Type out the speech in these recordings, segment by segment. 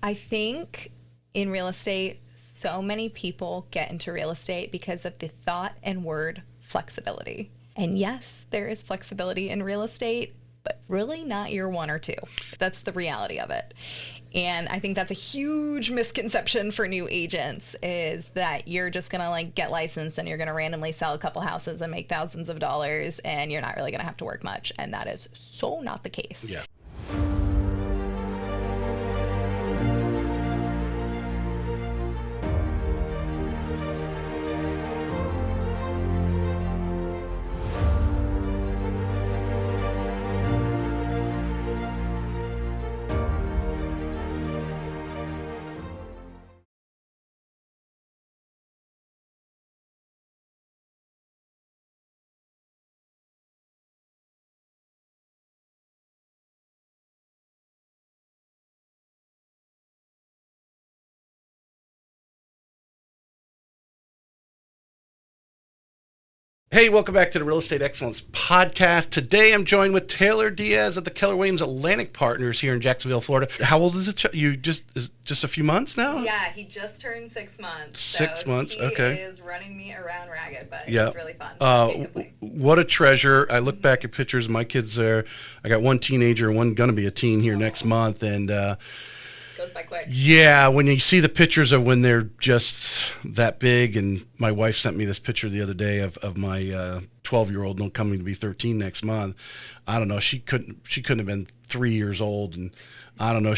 I think in real estate, so many people get into real estate because of the thought and word flexibility. And yes, there is flexibility in real estate, but really not year one or two. That's the reality of it. And I think that's a huge misconception for new agents, is that you're just going to like get licensed and you're going to randomly sell a couple houses and make thousands of dollars and you're not really going to have to work much. And that is so not the case. Yeah. Hey, welcome back to the Real Estate Excellence Podcast. Today I'm joined with Taylor Diaz of the Keller Williams Atlantic Partners here in Jacksonville, Florida. How old is it? Just a few months now? Yeah, he just turned 6 months. 6 months, okay. He is running me around ragged, but Yeah. it's really fun. What a treasure. I look back at pictures of my kids there. I got one teenager and one going to be a teen here next month, and Goes by quick. yeah, when you see the pictures of when they're just that big, and my wife sent me this picture the other day of my 12-year-old coming to be 13 next month. I don't know. She couldn't have been 3 years old, and I don't know.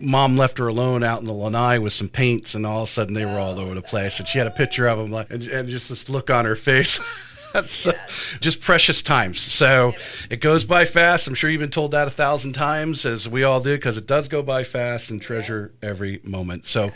Mom left her alone out in the lanai with some paints, and all of a sudden they were all over the place. And she had a picture of them, and just this look on her face. That's just precious times. So it goes by fast. I'm sure you've been told that 1,000 times, as we all do, because it does go by fast, and treasure every moment. So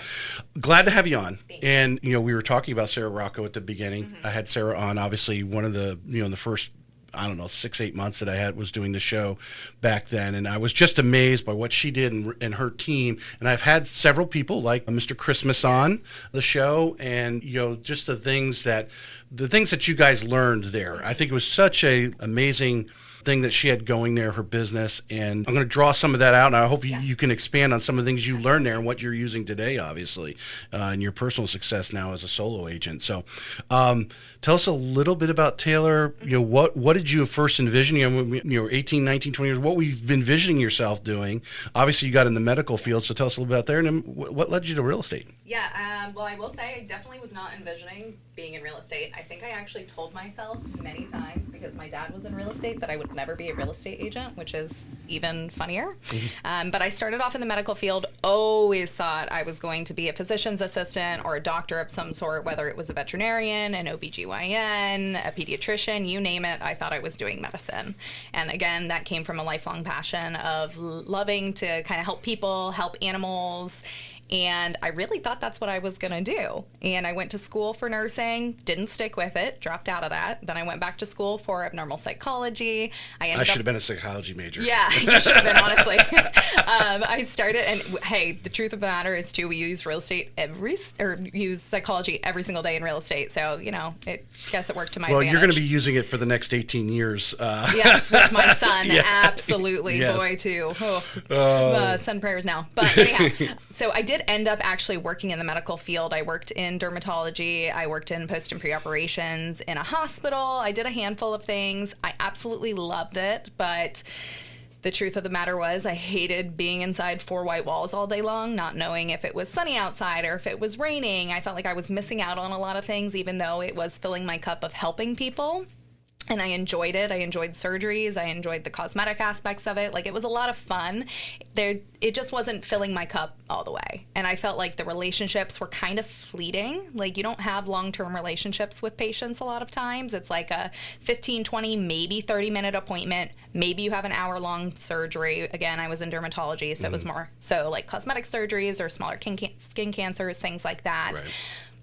glad to have you on. And, we were talking about Sarah Rocco at the beginning. Mm-hmm. I had Sarah on, obviously, one of the, the first 6-8 months that I was doing the show back then. And I was just amazed by what she did and her team. And I've had several people like Mr. Christmas on the show, and, just the things that you guys learned there. I think it was such a amazing thing that she had going there, her business. And I'm going to draw some of that out, and I hope you can expand on some of the things you learned there and what you're using today, obviously, in your personal success now as a solo agent. So tell us a little bit about Taylor. What did you first envision? 18, 19, 20 years, what were you envisioning yourself doing? Obviously, you got in the medical field, so tell us a little bit about there, and then what led you to real estate? Yeah, well, I will say I definitely was not envisioning being in real estate. I think I actually told myself many times, because my dad was in real estate, that I would never be a real estate agent, which is even funnier. Mm-hmm. But I started off in the medical field, always thought I was going to be a physician's assistant or a doctor of some sort, whether it was a veterinarian, an OBGYN, a pediatrician, you name it. I thought I was doing medicine. And again, that came from a lifelong passion of loving to kind of help people, help animals. And I really thought that's what I was going to do. And I went to school for nursing, didn't stick with it, dropped out of that. Then I went back to school for abnormal psychology. I should have been a psychology major. Yeah, you should have been, honestly. I started, and hey, the truth of the matter is, too, we use use psychology every single day in real estate. So, guess it worked to my advantage. Well, you're going to be using it for the next 18 years. Yes, with my son, absolutely. Yes. Boy, too. Send prayers now. But anyhow, so I did end up actually working in the medical field. I worked in dermatology. I worked in post and pre-operations in a hospital. I did a handful of things. I absolutely loved it, but the truth of the matter was I hated being inside 4 white walls all day long, not knowing if it was sunny outside or if it was raining. I felt like I was missing out on a lot of things, even though it was filling my cup of helping people. And I enjoyed it. I enjoyed surgeries. I enjoyed the cosmetic aspects of it. Like, it was a lot of fun. It just wasn't filling my cup all the way. And I felt like the relationships were kind of fleeting. Like, you don't have long-term relationships with patients a lot of times. It's like a 15, 20, maybe 30-minute appointment. Maybe you have an hour-long surgery. Again, I was in dermatology, so it was more so like cosmetic surgeries or smaller skin cancers, things like that. Right.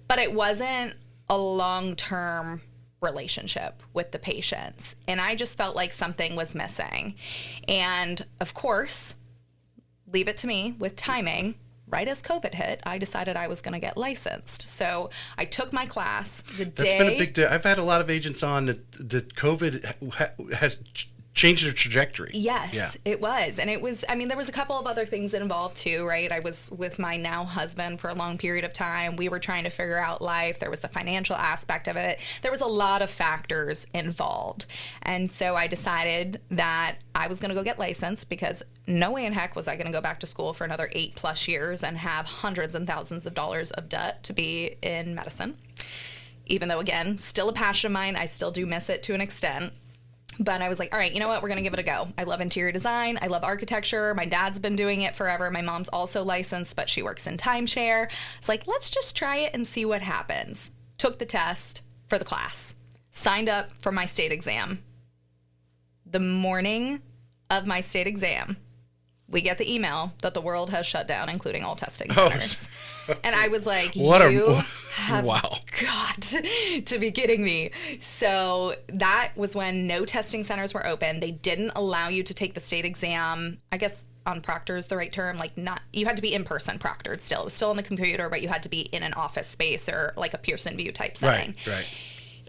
But it wasn't a long-term relationship with the patients, and I just felt like something was missing. And of course, leave it to me with timing. Right as COVID hit, I decided I was going to get licensed. So I took my class the day. That's been a big deal. I've had a lot of agents on that COVID has changed their trajectory. Yes, it was. And it was, I mean, there was a couple of other things involved too, right? I was with my now husband for a long period of time. We were trying to figure out life. There was the financial aspect of it. There was a lot of factors involved. And so I decided that I was going to go get licensed, because no way in heck was I going to go back to school for another 8+ years and have hundreds and thousands of dollars of debt to be in medicine. Even though, again, still a passion of mine, I still do miss it to an extent. But I was like, all right, you know what? We're going to give it a go. I love interior design. I love architecture. My dad's been doing it forever. My mom's also licensed, but she works in timeshare. It's like, let's just try it and see what happens. Took the test for the class. Signed up for my state exam. The morning of my state exam, we get the email that the world has shut down, including all testing centers. And I was like, you have got to be kidding me. So that was when no testing centers were open. They didn't allow you to take the state exam. I guess on proctor is the right term. Like, not, you had to be in person proctored still. It was still on the computer, but you had to be in an office space or like a Pearson VUE type setting. Right.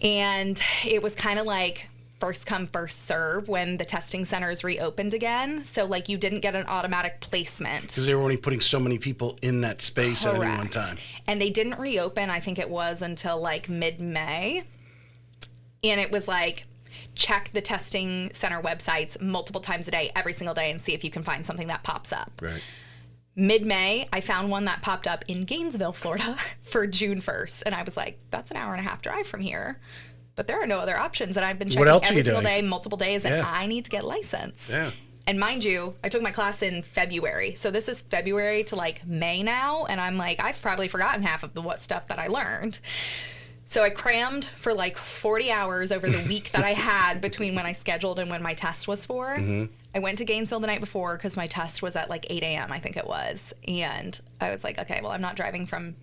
And it was kind of like first come, first serve when the testing centers reopened again. So, like, you didn't get an automatic placement. Because they were only putting so many people in that space Correct. At any one time. And they didn't reopen, I think it was until, like, mid-May. And it was like, check the testing center websites multiple times a day, every single day, and see if you can find something that pops up. Right. Mid-May, I found one that popped up in Gainesville, Florida for June 1st. And I was like, that's an 1.5-hour drive from here. But there are no other options. And I've been checking every single day, multiple days, and I need to get licensed. Yeah. And mind you, I took my class in February. So this is February to like May now. And I'm like, I've probably forgotten half of the what stuff that I learned. So I crammed for like 40 hours over the week that I had between when I scheduled and when my test was for. Mm-hmm. I went to Gainesville the night before because my test was at like 8 a.m., I think it was. And I was like, okay, well, I'm not driving from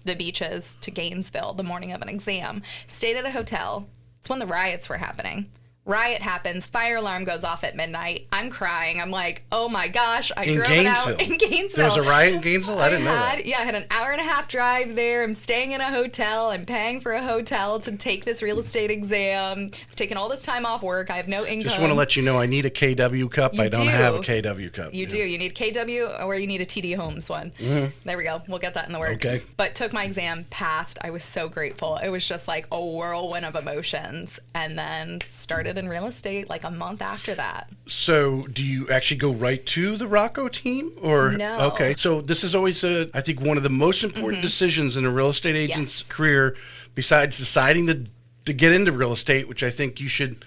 the beaches to Gainesville the morning of an exam. Stayed at a hotel. It's when the riots were happening. Riot happens. Fire alarm goes off at midnight. I'm crying. I'm like, oh my gosh. I drove it out in Gainesville. There was a riot in Gainesville? I didn't know that. Yeah, I had an 1.5-hour drive there. I'm staying in a hotel. I'm paying for a hotel to take this real estate exam. I've taken all this time off work. I have no income. Just want to let you know I need a KW cup. I don't have a KW cup. You do. You need KW or you need a TD Homes one. Mm-hmm. There we go. We'll get that in the works. Okay. But took my exam, passed. I was so grateful. It was just like a whirlwind of emotions. And then started in real estate like a month after that. So do you actually go right to the Rocco team? Or no. Okay. So this is always, I think, one of the most important decisions in a real estate agent's career, besides deciding to get into real estate, which I think you should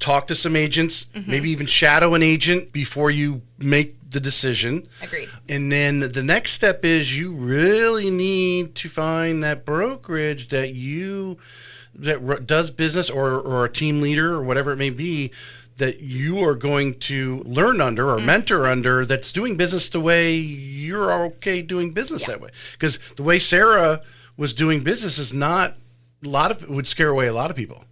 talk to some agents, maybe even shadow an agent before you make the decision. Agreed. And then the next step is you really need to find that brokerage that does business, or a team leader or whatever it may be, that you are going to learn under or mentor under, that's doing business the way you're okay doing business that way. Because the way Sarah was doing business is not, it would scare away a lot of people.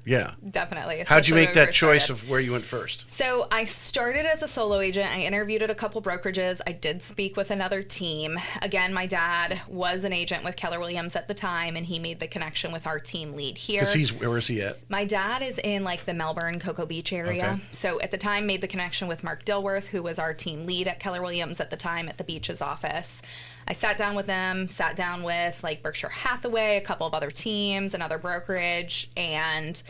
Yeah. Definitely. How'd you make that choice of where you went first? So I started as a solo agent. I interviewed at a couple brokerages. I did speak with another team. Again, my dad was an agent with Keller Williams at the time, and he made the connection with our team lead here. Because where is he at? My dad is in like the Melbourne, Cocoa Beach area. Okay. So at the time, made the connection with Mark Dilworth, who was our team lead at Keller Williams at the time at the Beaches office. I sat down with them, sat down with like Berkshire Hathaway, a couple of other teams, another brokerage, and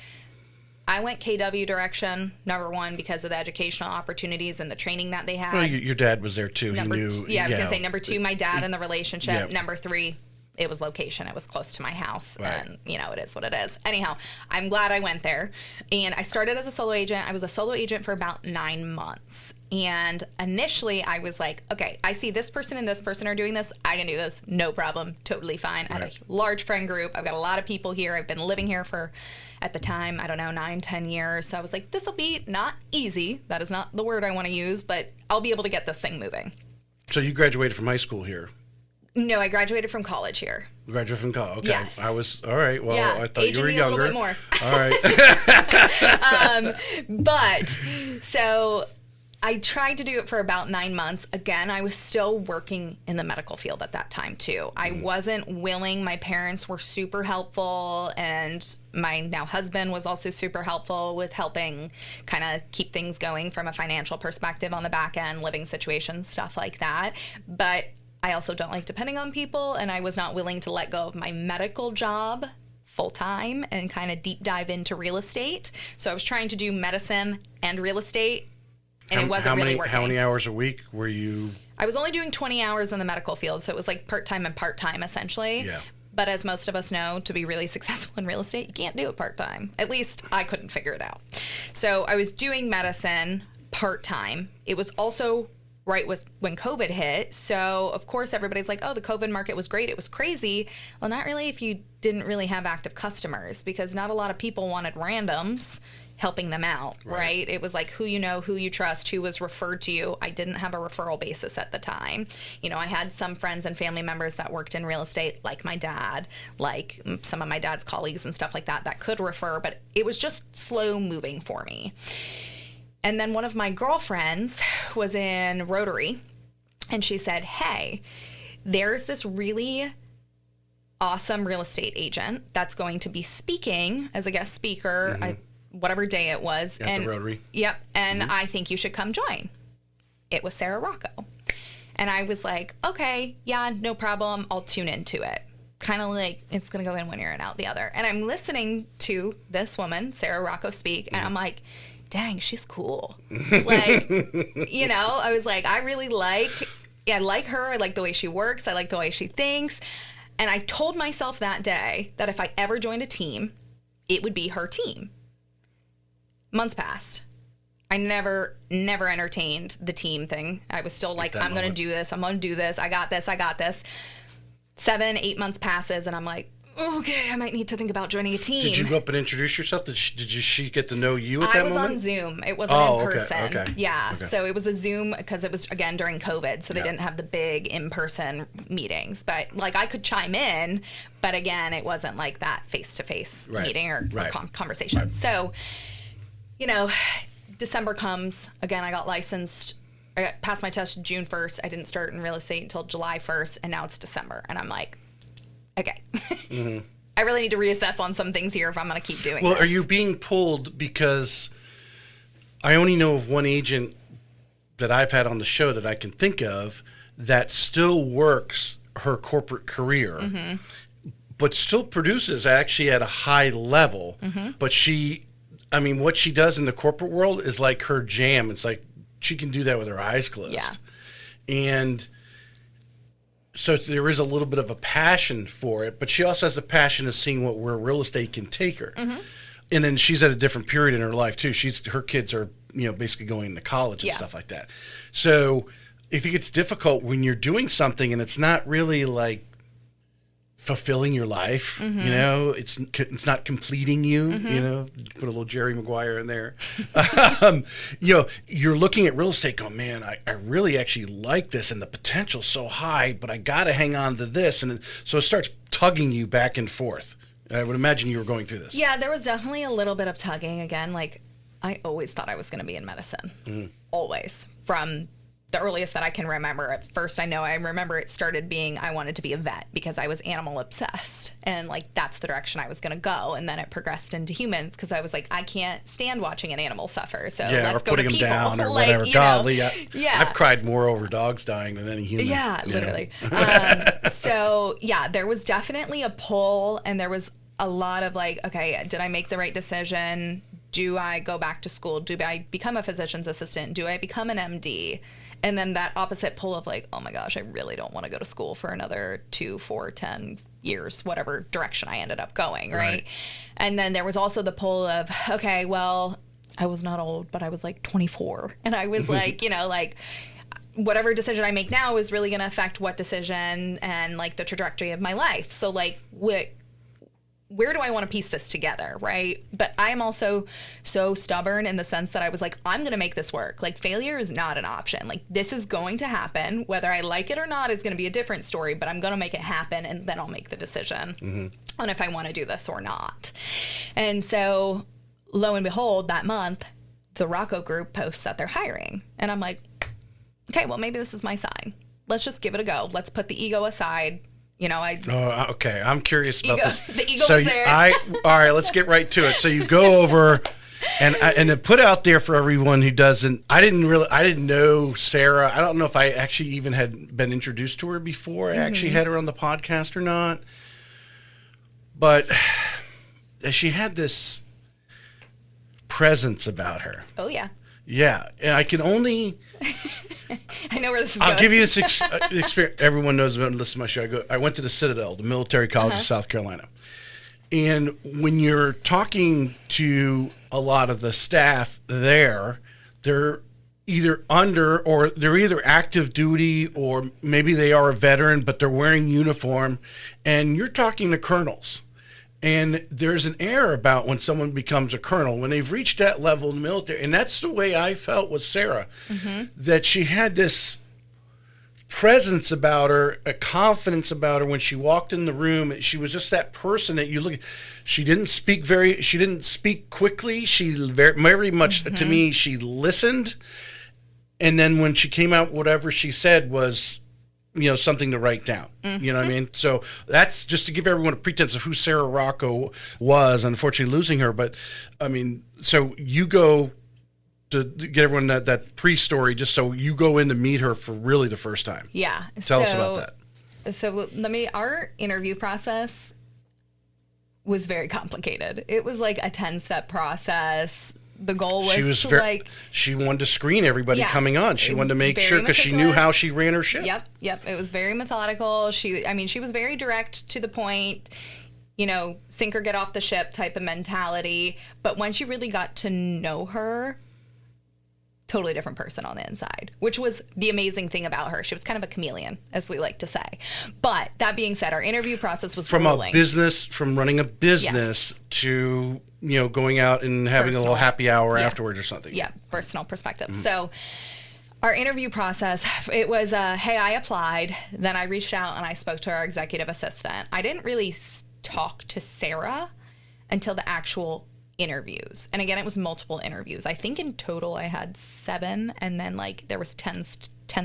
I went KW direction, number one, because of the educational opportunities and the training that they had. Well, your dad was there too. He knew. I was going to say number two, my dad and the relationship. Yep. Number three, it was location. It was close to my house. Right. And, it is what it is. Anyhow, I'm glad I went there. And I started as a solo agent. I was a solo agent for about 9 months. And initially, I was like, okay, I see this person and this person are doing this. I can do this. No problem. Totally fine. I have a large friend group. I've got a lot of people here. I've been living here for, at the time, 9-10 years. So I was like, this will be not easy. That is not the word I want to use, but I'll be able to get this thing moving. So you graduated from high school here? No, I graduated from college here. Graduated from college. Okay. Yes. I was, all right. Well, I thought you were younger. A little bit more. All right. But so I tried to do it for about 9 months. Again, I was still working in the medical field at that time too. I wasn't willing. My parents were super helpful, and my now husband was also super helpful with helping kind of keep things going from a financial perspective on the back end, living situations, stuff like that. But I also don't like depending on people, and I was not willing to let go of my medical job full time and kind of deep dive into real estate. So I was trying to do medicine and real estate, and it wasn't really working. How many hours a week were you? I was only doing 20 hours in the medical field, so it was like part-time and part-time essentially. Yeah. But as most of us know, to be really successful in real estate, you can't do it part-time. At least I couldn't figure it out. So I was doing medicine part-time. It was also right when COVID hit. So of course everybody's like, oh, the COVID market was great. It was crazy. Well, not really if you didn't really have active customers, because not a lot of people wanted randoms helping them out, right? It was like who you know, who you trust, who was referred to you. I didn't have a referral basis at the time. You know, I had some friends and family members that worked in real estate, like my dad, like some of my dad's colleagues and stuff like that, that could refer, but it was just slow moving for me. And then one of my girlfriends was in Rotary, and she said, hey, there's this really awesome real estate agent that's going to be speaking as a guest speaker, whatever day it was. At the Rotary. Yep. And I think you should come join. It was Sarah Rocco. And I was like, okay, yeah, no problem. I'll tune into it. Kind of like it's going to go in one ear and out the other. And I'm listening to this woman, Sarah Rocco, speak. And I'm like, dang, she's cool. Like, you know, I was like, I really like her. I like the way she works. I like the way she thinks. And I told myself that day that if I ever joined a team, it would be her team. Months passed. I never entertained the team thing. I was still like, I'm going to do this. I'm going to do this. I got this. 7-8 months passes, and I'm like, okay, I might need to think about joining a team. Did you go up and introduce yourself? Did she get to know you at that moment? I was on Zoom. It wasn't in person. Okay. Yeah. Okay. So it was a Zoom because it was, again, during COVID. So they didn't have the big in-person meetings. But, like, I could chime in. But, again, it wasn't like that face-to-face meeting or conversation. Right. So, you know, December comes. Again, I got licensed. I passed my test June 1st. I didn't start in real estate until July 1st. And now it's December. And I'm like, okay. I really need to reassess on some things here if I'm going to keep doing this. Well, are you being pulled because I only know of one agent that I've had on the show that I can think of that still works her corporate career, but still produces actually at a high level. But what she does in the corporate world is like her jam. It's like she can do that with her eyes closed. Yeah. And so there is a little bit of a passion for it, but she also has the passion of seeing where real estate can take her. And then she's at a different period in her life too. Her kids are, basically going to college and stuff like that. So I think it's difficult when you're doing something and it's not really like fulfilling your life. It's not completing you. Put a little Jerry Maguire in there. You're looking at real estate going, man, I really actually like this and the potential's so high, but I got to hang on to this. And so it starts tugging you back and forth. I would imagine you were going through this. Yeah, there was definitely a little bit of tugging. Again, like I always thought I was going to be in medicine. Always. From the earliest that I can remember. At first, I remember it started being I wanted to be a vet because I was animal obsessed. And like that's the direction I was going to go. And then it progressed into humans because I was like, I can't stand watching an animal suffer. So let's go to people. Them down or whatever. Godly. I've cried more over dogs dying than any human. Yeah, literally. So yeah, there was definitely a pull, and there was a lot of like, okay, did I make the right decision? Do I go back to school? Do I become a physician's assistant? Do I become an MD? And then that opposite pull of like, oh my gosh, I really don't want to go to school for another 2, 4, 10 years, whatever direction I ended up going, right? And then there was also the pull of, okay, well, I was not old, but I was like 24. And I was like, like whatever decision I make now is really going to affect what decision and like the trajectory of my life. So like where do I want to piece this together, right? But I'm also so stubborn in the sense that I was like, I'm going to make this work. Like, failure is not an option. Like, this is going to happen. Whether I like it or not is going to be a different story, but I'm going to make it happen, and then I'll make the decision on if I want to do this or not. And so, lo and behold, that month, the Rocco group posts that they're hiring. And I'm like, okay, well, maybe this is my sign. Let's just give it a go. Let's put the ego aside. You know, okay. I'm curious about this. The ego was there. All right, let's get right to it. So you go over and to put out there for everyone who doesn't, I didn't know Sarah. I don't know if I actually even had been introduced to her before. I actually had her on the podcast or not. But she had this presence about her. Oh, yeah. Yeah. And I can only... I know where this is going. I'll give you this experience. Everyone knows about listen to my show. I went to the Citadel, the military college of South Carolina. And when you're talking to a lot of the staff there, they're either they're either active duty or maybe they are a veteran, but they're wearing uniform. And you're talking to colonels. And there's an air about when someone becomes a colonel, when they've reached that level in the military. And that's the way I felt with Sarah, that she had this presence about her, a confidence about her when she walked in the room. She was just that person that you look at. She didn't speak quickly. She very much, to me, she listened. And then when she came out, whatever she said was, something to write down. You know what I mean? So that's just to give everyone a pretense of who Sarah Rocco was, unfortunately losing her. But, I mean, so you go to get everyone that pre-story just so you go in to meet her for really the first time. Yeah. Tell us about that. So our interview process was very complicated. It was like a 10-step process. The goal was she wanted to screen everybody coming on. She wanted to make sure because she knew how she ran her ship. Yep. It was very methodical. She was very direct to the point, sink or get off the ship type of mentality. But once you really got to know her, totally different person on the inside, which was the amazing thing about her. She was kind of a chameleon, as we like to say. But that being said, our interview process was from rolling. From running a business to going out and having a little happy hour afterwards or something. Yeah, personal perspective. So our interview process, it was, hey, I applied. Then I reached out and I spoke to our executive assistant. I didn't really talk to Sarah until the actual interviews. And again, it was multiple interviews. I think in total I had 7, and then there was 10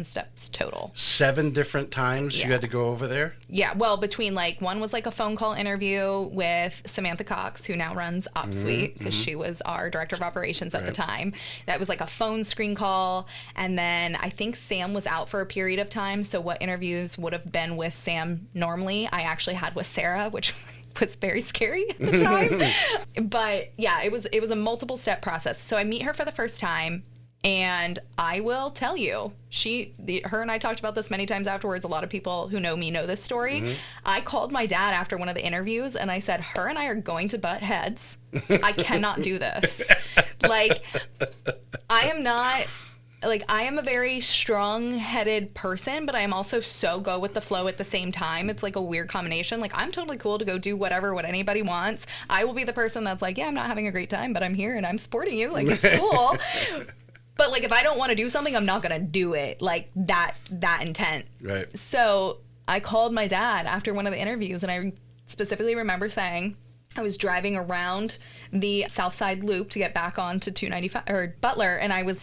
steps total. 7 different times you had to go over there? Yeah, well, between one was a phone call interview with Samantha Cox, who now runs OpSuite, because she was our director of operations at the time. That was a phone screen call. And then I think Sam was out for a period of time. So what interviews would have been with Sam normally, I actually had with Sarah, which was very scary at the time. But yeah, it was a multiple step process. So I meet her for the first time, and I will tell you, her and I talked about this many times afterwards. A lot of people who know me know this story. I called my dad after one of the interviews and I said, her and I are going to butt heads. I cannot do this. I am a very strong-headed person, but I am also so go with the flow at the same time. It's a weird combination. I'm totally cool to go do what anybody wants. I will be the person that's yeah, I'm not having a great time, but I'm here and I'm supporting you. It's cool. But if I don't want to do something, I'm not going to do it that intent. Right. So I called my dad after one of the interviews, and I specifically remember saying, I was driving around the South Side Loop to get back onto 295 or Butler, and I was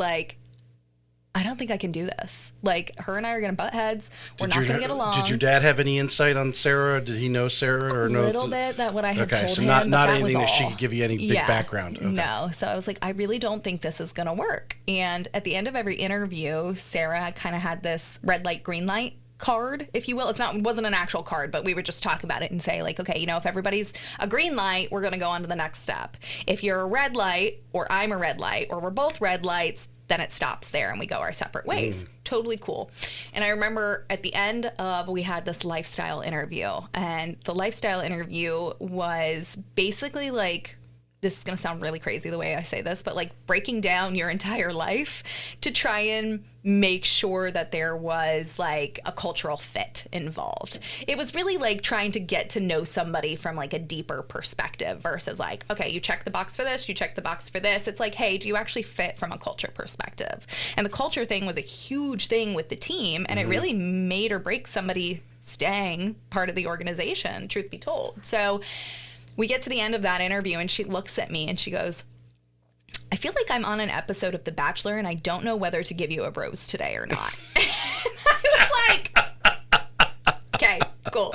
I don't think I can do this. Her and I are going to butt heads. We're not going to get along. Did your dad have any insight on Sarah? Did he know Sarah or no? A little bit, that what I had told him. Okay, so not anything that she could give you any big background. Okay. No. So I was I really don't think this is going to work. And at the end of every interview, Sarah kind of had this red light, green light card, if you will. It wasn't an actual card, but we would just talk about it and say okay, if everybody's a green light, we're going to go on to the next step. If you're a red light, or I'm a red light, or we're both red lights, then it stops there and we go our separate ways. Totally cool. And I remember at the end we had this lifestyle interview, and the lifestyle interview was basically this is going to sound really crazy the way I say this, but breaking down your entire life to try and make sure that there was a cultural fit involved. It was really trying to get to know somebody from a deeper perspective versus okay, you check the box for this, you check the box for this. It's hey, do you actually fit from a culture perspective? And the culture thing was a huge thing with the team, and it really made or break somebody staying part of the organization, truth be told. So we get to the end of that interview, and she looks at me and she goes, I feel like I'm on an episode of The Bachelor and I don't know whether to give you a rose today or not. I was like, okay, cool.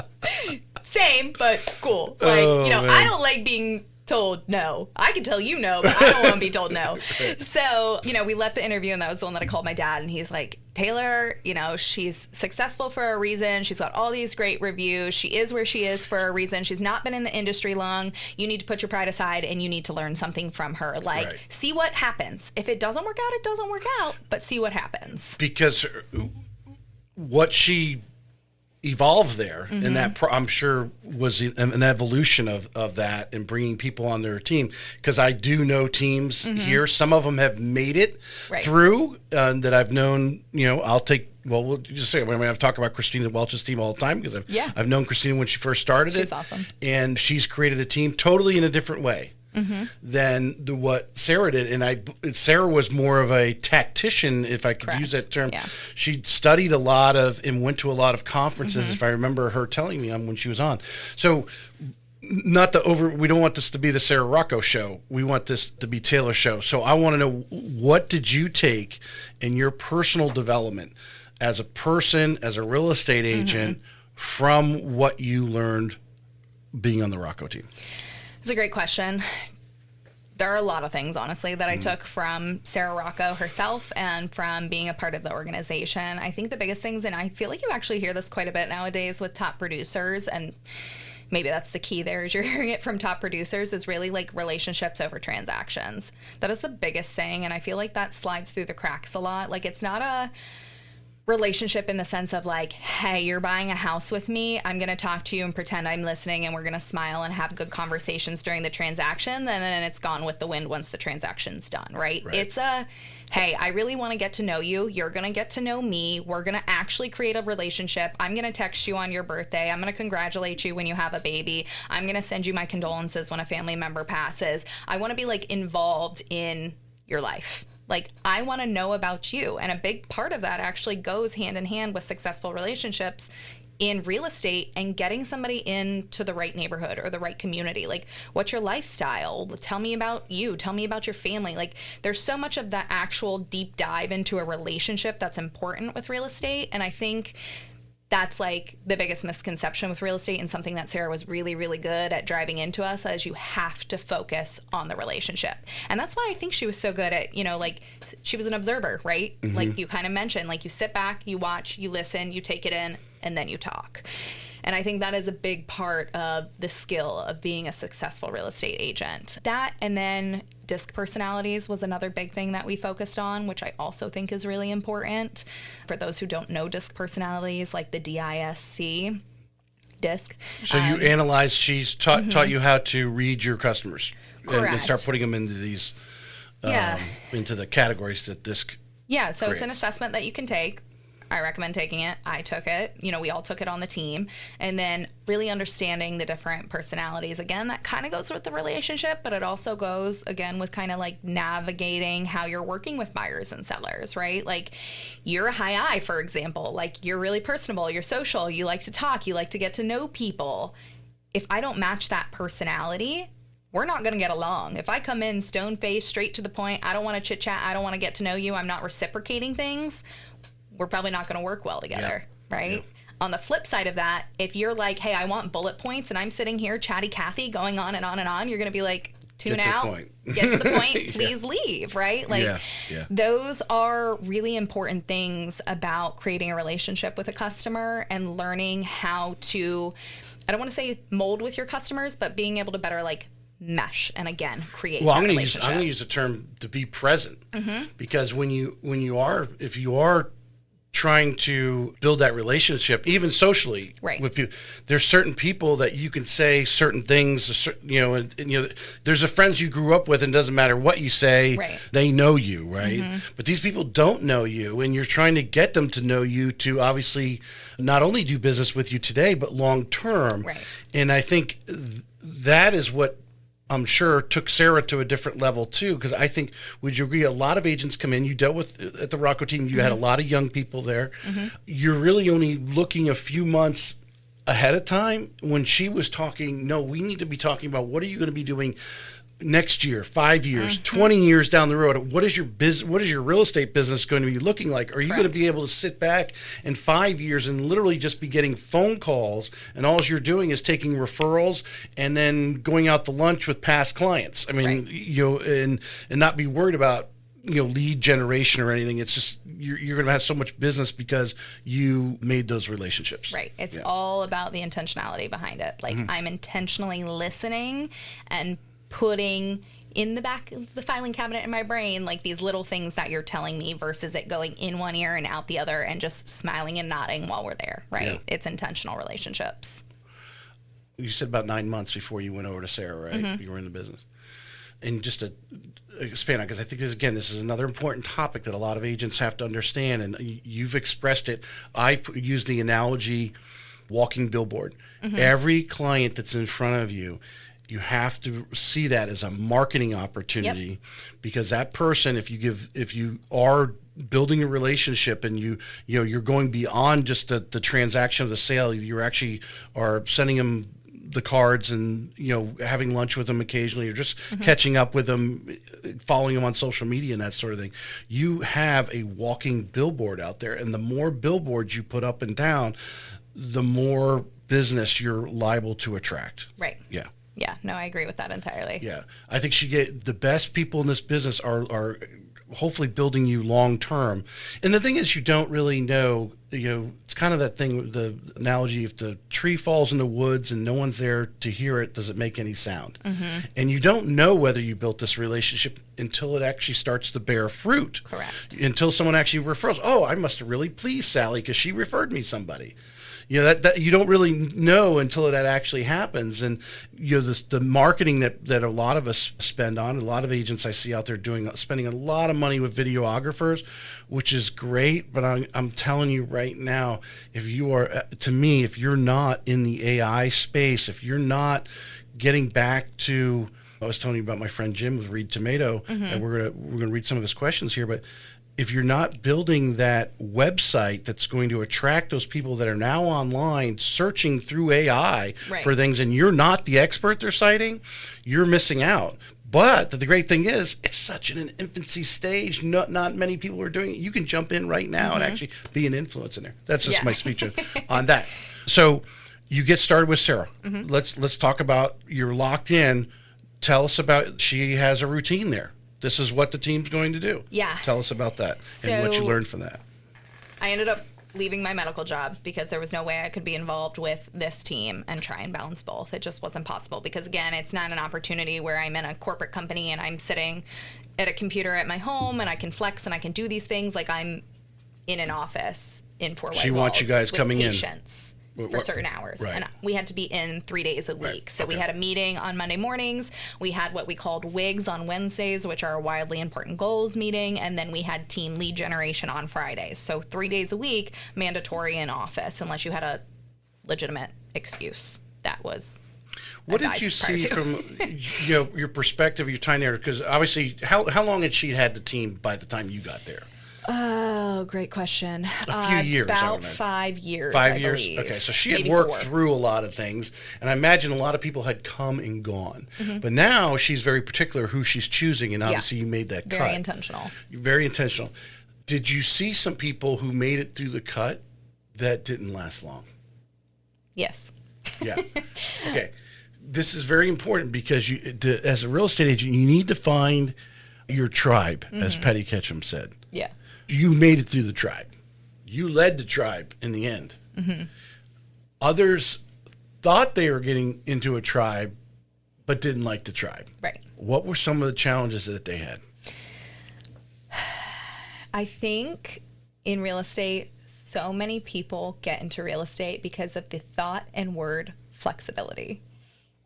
Same, but cool. Like, man. I don't like being told no. I can tell you no, but I don't want to be told no. So, we left the interview and that was the one that I called my dad and he's like, Taylor, she's successful for a reason. She's got all these great reviews. She is where she is for a reason. She's not been in the industry long. You need to put your pride aside and you need to learn something from her. Like, see what happens. If it doesn't work out, it doesn't work out, but see what happens. Because what she evolved there, and that I'm sure was an evolution of that and bringing people on their team, because I do know teams here, some of them have made it through that I've known. We'll just say, I've talked about Christina Welch's team all the time because I've known Christina when she first started. She's awesome, and she's created a team totally in a different way than what Sarah did. And Sarah was more of a tactician, if I could use that term. Yeah. She studied a lot and went to a lot of conferences, if I remember her telling me when she was on. So we don't want this to be the Sarah Rocco show. We want this to be Taylor's show. So I want to know, what did you take in your personal development as a person, as a real estate agent, from what you learned being on the Rocco team? It's a great question. There are a lot of things, honestly, that I took from Sarah Rocco herself and from being a part of the organization. I think the biggest things, and I feel like you actually hear this quite a bit nowadays with top producers, and maybe that's the key there, is you're hearing it from top producers, is really like relationships over transactions. That is the biggest thing, and I feel like that slides through the cracks a lot. Like, it's not a relationship in the sense of like, hey, you're buying a house with me, I'm going to talk to you and pretend I'm listening and we're going to smile and have good conversations during the transaction, and then it's gone with the wind once the transaction's done, right? It's a, hey, I really want to get to know you, you're going to get to know me, we're going to actually create a relationship, I'm going to text you on your birthday, I'm going to congratulate you when you have a baby, I'm going to send you my condolences when a family member passes. I want to be like involved in your life. Like, I want to know about you. And a big part of that actually goes hand in hand with successful relationships in real estate and getting somebody into the right neighborhood or the right community. Like, what's your lifestyle? Tell me about you. Tell me about your family. Like, there's so much of that actual deep dive into a relationship that's important with real estate. And I think that's like the biggest misconception with real estate, and something that Sarah was really, really good at driving into us, as you have to focus on the relationship. And that's why I think she was so good at, like, she was an observer, right? Like you kind of mentioned, like, you sit back, you watch, you listen, you take it in, and then you talk. And I think that is a big part of the skill of being a successful real estate agent. That, and then DISC personalities was another big thing that we focused on, which I also think is really important. For those who don't know DISC personalities, like the DISC, DISC. So you analyzed, she's taught you how to read your customers. Correct. And start putting them into these, into the categories that DISC Yeah, so creates. It's an assessment that you can take. I recommend taking it. I took it. We all took it on the team. And then really understanding the different personalities. Again, that kind of goes with the relationship, but it also goes, again, with kind of like navigating how you're working with buyers and sellers, right? Like, you're a high I, for example. Like, you're really personable, you're social, you like to talk, you like to get to know people. If I don't match that personality, we're not going to get along. If I come in stone-faced, straight to the point, I don't want to chit-chat, I don't want to get to know you, I'm not reciprocating things, we're probably not going to work well together, right? On the flip side of that, if you're like, hey, I want bullet points, and I'm sitting here, chatty Cathy, going on and on and on, you're going to be like, tune out, get to the point, please leave, right? Like, those are really important things about creating a relationship with a customer and learning how to, I don't want to say mold with your customers, but being able to better, like, mesh and, again, create I'm going to use the term to be present, because if you are trying to build that relationship, even socially, with people, there's certain people that you can say certain things, there's a friends you grew up with, and it doesn't matter what you say, they know you, right? But these people don't know you, and you're trying to get them to know you to obviously not only do business with you today, but long term. And I think that is what I'm sure took Sarah to a different level too, because I think, would you agree, a lot of agents come in, you dealt with at the Rocco team, you had a lot of young people there. You're really only looking a few months ahead of time. When she was talking, no, we need to be talking about what are you going to be doing next year, 5 years, 20 years down the road, what is your real estate business going to be looking like? Are you going to be able to sit back in 5 years and literally just be getting phone calls, and all you're doing is taking referrals and then going out to lunch with past clients? I mean, and not be worried about lead generation or anything. It's just you're going to have so much business because you made those relationships. Right. It's all about the intentionality behind it. Like I'm intentionally listening and putting in the back of the filing cabinet in my brain like these little things that you're telling me versus it going in one ear and out the other and just smiling and nodding while we're there. Right. Yeah. It's intentional relationships. You said about 9 months before you went over to Sarah, right? You were in the business. And just to expand on, because I think this is another important topic that a lot of agents have to understand, and you've expressed it. I use the analogy walking billboard. Every client that's in front of you, you have to see that as a marketing opportunity, because that person, if you are building a relationship and you're going beyond just the transaction of the sale, you actually are sending them the cards and having lunch with them occasionally, or just catching up with them, following them on social media and that sort of thing. You have a walking billboard out there, and the more billboards you put up in town, the more business you're liable to attract. Right. Yeah. Yeah. No, I agree with that entirely. Yeah. I think the best people in this business are hopefully building you long term. And the thing is, you don't really know, it's kind of that thing, the analogy, if the tree falls in the woods and no one's there to hear it, does it make any sound? And you don't know whether you built this relationship until it actually starts to bear fruit. Correct. Until someone actually refers, oh, I must have really pleased Sally because she referred me somebody. That you don't really know until that actually happens. And the marketing that a lot of us spend on, a lot of agents I see out there spending a lot of money with videographers, which is great. But I'm telling you right now, if you're not in the AI space, if you're not getting back to, I was telling you about my friend Jim with Read Tomato, and we're gonna read some of his questions here, but if you're not building that website that's going to attract those people that are now online searching through AI for things, and you're not the expert they're citing, you're missing out. But the great thing is, it's such an infancy stage. Not many people are doing it. You can jump in right now and actually be an influence in there. That's just my speech on that. So you get started with Sarah. Let's talk about, you're locked in. Tell us about, she has a routine there. This is what the team's going to do. Yeah. Tell us about that and what you learned from that. I ended up leaving my medical job because there was no way I could be involved with this team and try and balance both. It just wasn't possible because, again, it's not an opportunity where I'm in a corporate company and I'm sitting at a computer at my home and I can flex and I can do these things like I'm in an office in four walls. She wants you guys coming patients. For certain hours. Right. And we had to be in 3 days a week. Right. So we had a meeting on Monday mornings. We had what we called WIGs on Wednesdays, which are a wildly important goals meeting. And then we had team lead generation on Fridays. So 3 days a week, mandatory in office, unless you had a legitimate excuse. That was what did you see from your perspective, your time there? Because obviously, how long had she had the team by the time you got there? Oh, great question. A few years. About 5 years. 5 years? Okay, so she had worked through a lot of things, and I imagine a lot of people had come and gone. But now she's very particular who she's choosing, and obviously you made that cut. Very intentional. Very intentional. Did you see some people who made it through the cut that didn't last long? Yes. Yeah. Okay. This is very important because as a real estate agent, you need to find your tribe, as Patty Ketchum said. Yeah. You made it through the tribe. You led the tribe in the end. Others thought they were getting into a tribe, but didn't like the tribe. Right. What were some of the challenges that they had? I think in real estate, so many people get into real estate because of the thought and word flexibility.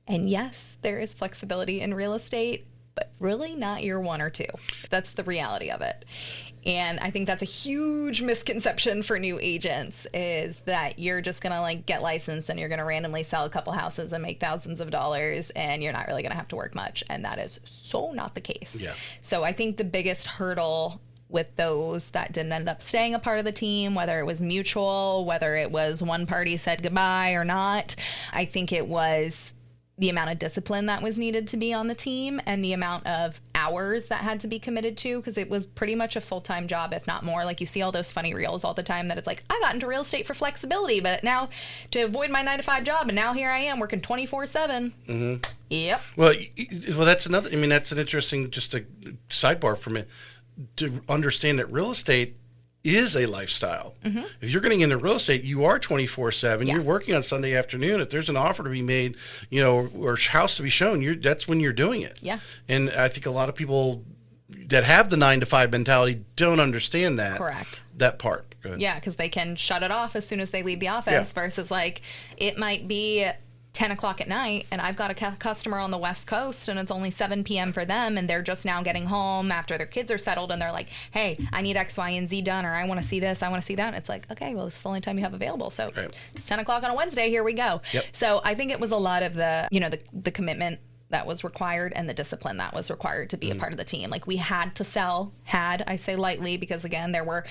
And yes, there is flexibility in real estate, but really not year 1 or 2. That's the reality of it. And I think that's a huge misconception for new agents, is that you're just going to get licensed and you're going to randomly sell a couple houses and make thousands of dollars and you're not really going to have to work much. And that is so not the case. Yeah. So I think the biggest hurdle with those that didn't end up staying a part of the team, whether it was mutual, whether it was one party said goodbye or not, I think it was the amount of discipline that was needed to be on the team and the amount of hours that had to be committed to, because it was pretty much a full-time job, if not more. Like, you see all those funny reels all the time that it's like, I got into real estate for flexibility, but now to avoid my 9-to-5 job, and now here I am working 24/7. Mm-hmm. Yep. Well, that's another, I mean, that's an interesting, just a sidebar from it, to understand that real estate is a lifestyle. Mm-hmm. If you're getting into real estate, you are 24/7. Yeah. You're working on Sunday afternoon. If there's an offer to be made, you know, or house to be shown, that's when you're doing it. Yeah. And I think a lot of people that have the 9-to-5 mentality don't understand that. Correct. That part. Go ahead. Yeah, because they can shut it off as soon as they leave the office versus like it might be 10 o'clock at night and I've got a customer on the West Coast and it's only 7 p.m. for them and they're just now getting home after their kids are settled and they're like, hey, I need X, Y, and Z done, or I want to see this, I want to see that. And it's like, okay, well, this is the only time you have available. So It's 10 o'clock on a Wednesday. Here we go. Yep. So I think it was a lot of the, you know, the commitment that was required and the discipline that was required to be a part of the team. Like, we had to sell, I say lightly, because again, there were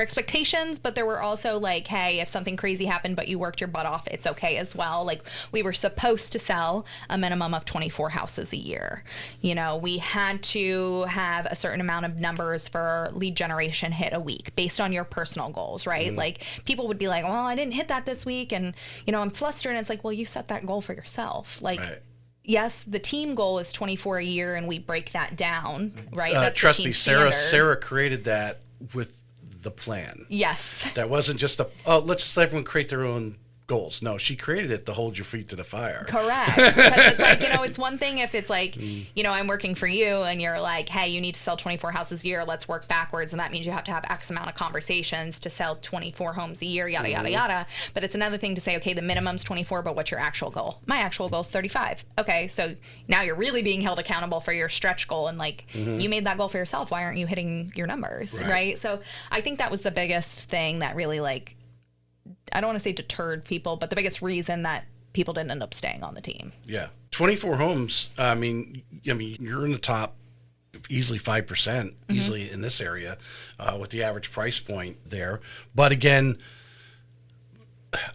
expectations, but there were also like, hey, if something crazy happened, but you worked your butt off, it's okay as well. Like, we were supposed to sell a minimum of 24 houses a year. You know, we had to have a certain amount of numbers for lead generation hit a week based on your personal goals, right? Mm-hmm. Like, people would be like, well, I didn't hit that this week and, you know, I'm flustered. And it's like, well, you set that goal for yourself. Like, yes, the team goal is 24 a year and we break that down, right? That's trust me, standard. Sarah created that with the plan. Yes. That wasn't just let's just let everyone create their own goals. No, she created it to hold your feet to the fire. Correct. Because it's like, you know, it's one thing if it's like, you know, I'm working for you and you're like, hey, you need to sell 24 houses a year. Let's work backwards. And that means you have to have X amount of conversations to sell 24 homes a year, yada, yada, yada. But it's another thing to say, okay, the minimum's 24, but what's your actual goal? My actual goal is 35. Okay, so now you're really being held accountable for your stretch goal. And like, you made that goal for yourself. Why aren't you hitting your numbers? Right? So I think that was the biggest thing that really, like, I don't want to say deterred people, but the biggest reason that people didn't end up staying on the team. Yeah. 24 homes. I mean, you're in the top easily 5%, easily in this area with the average price point there. But again,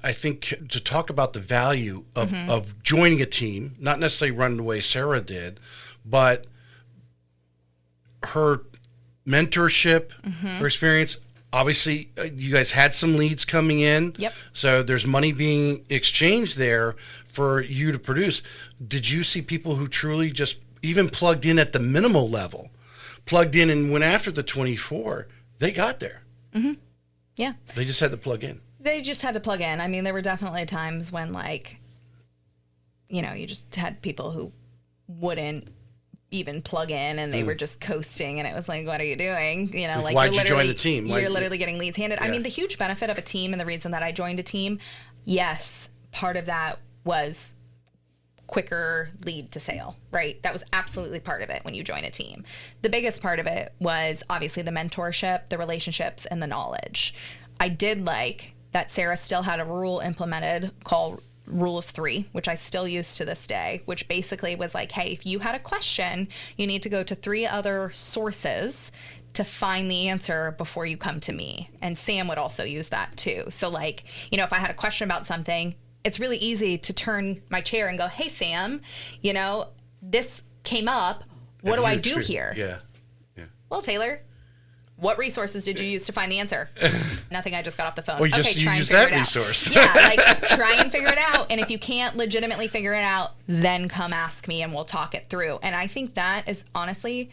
I think to talk about the value of joining a team, not necessarily running the way Sarah did, but her mentorship, her experience. Obviously, you guys had some leads coming in. Yep. So there's money being exchanged there for you to produce. Did you see people who truly just even plugged in at the minimal level, plugged in and went after the 24? They got there. Mm-hmm. Yeah. They just had to plug in. They just had to plug in. I mean, there were definitely times when, like, you know, you just had people who wouldn't even plug in and they were just coasting, and it was like, what are you doing? You know, like, why'd you join the team? You're literally getting leads handed. Yeah. I mean, the huge benefit of a team and the reason that I joined a team, yes, part of that was quicker lead to sale, right? That was absolutely part of it when you join a team. The biggest part of it was obviously the mentorship, the relationships, and the knowledge. I did like that Sarah still had a rule implemented called Rule of 3, which I still use to this day, which basically was like, hey, if you had a question, you need to go to 3 other sources to find the answer before you come to me. And Sam would also use that too. So, like, you know, if I had a question about something, it's really easy to turn my chair and go, hey, Sam, you know, this came up. What do I do here? Yeah. Well, Taylor, what resources did you use to find the answer? Nothing. I just got off the phone. Well, you use that resource. Yeah, like, try and figure it out. And if you can't legitimately figure it out, then come ask me and we'll talk it through. And I think that is honestly,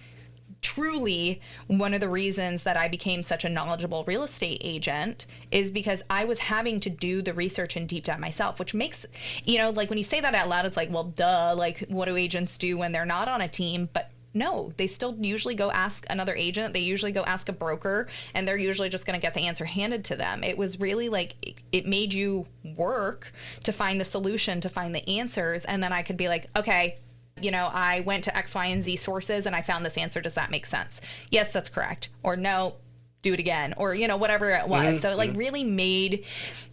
truly one of the reasons that I became such a knowledgeable real estate agent, is because I was having to do the research and deep dive myself, which makes, you know, like, when you say that out loud, it's like, well, duh, like, what do agents do when they're not on a team? But no, they still usually go ask another agent. They usually go ask a broker, and they're usually just going to get the answer handed to them. It was really like, it made you work to find the solution, to find the answers. And then I could be like, okay, you know, I went to X, Y, and Z sources and I found this answer. Does that make sense? Yes, that's correct. Or no, do it again. Or, you know, whatever it was. So it like really made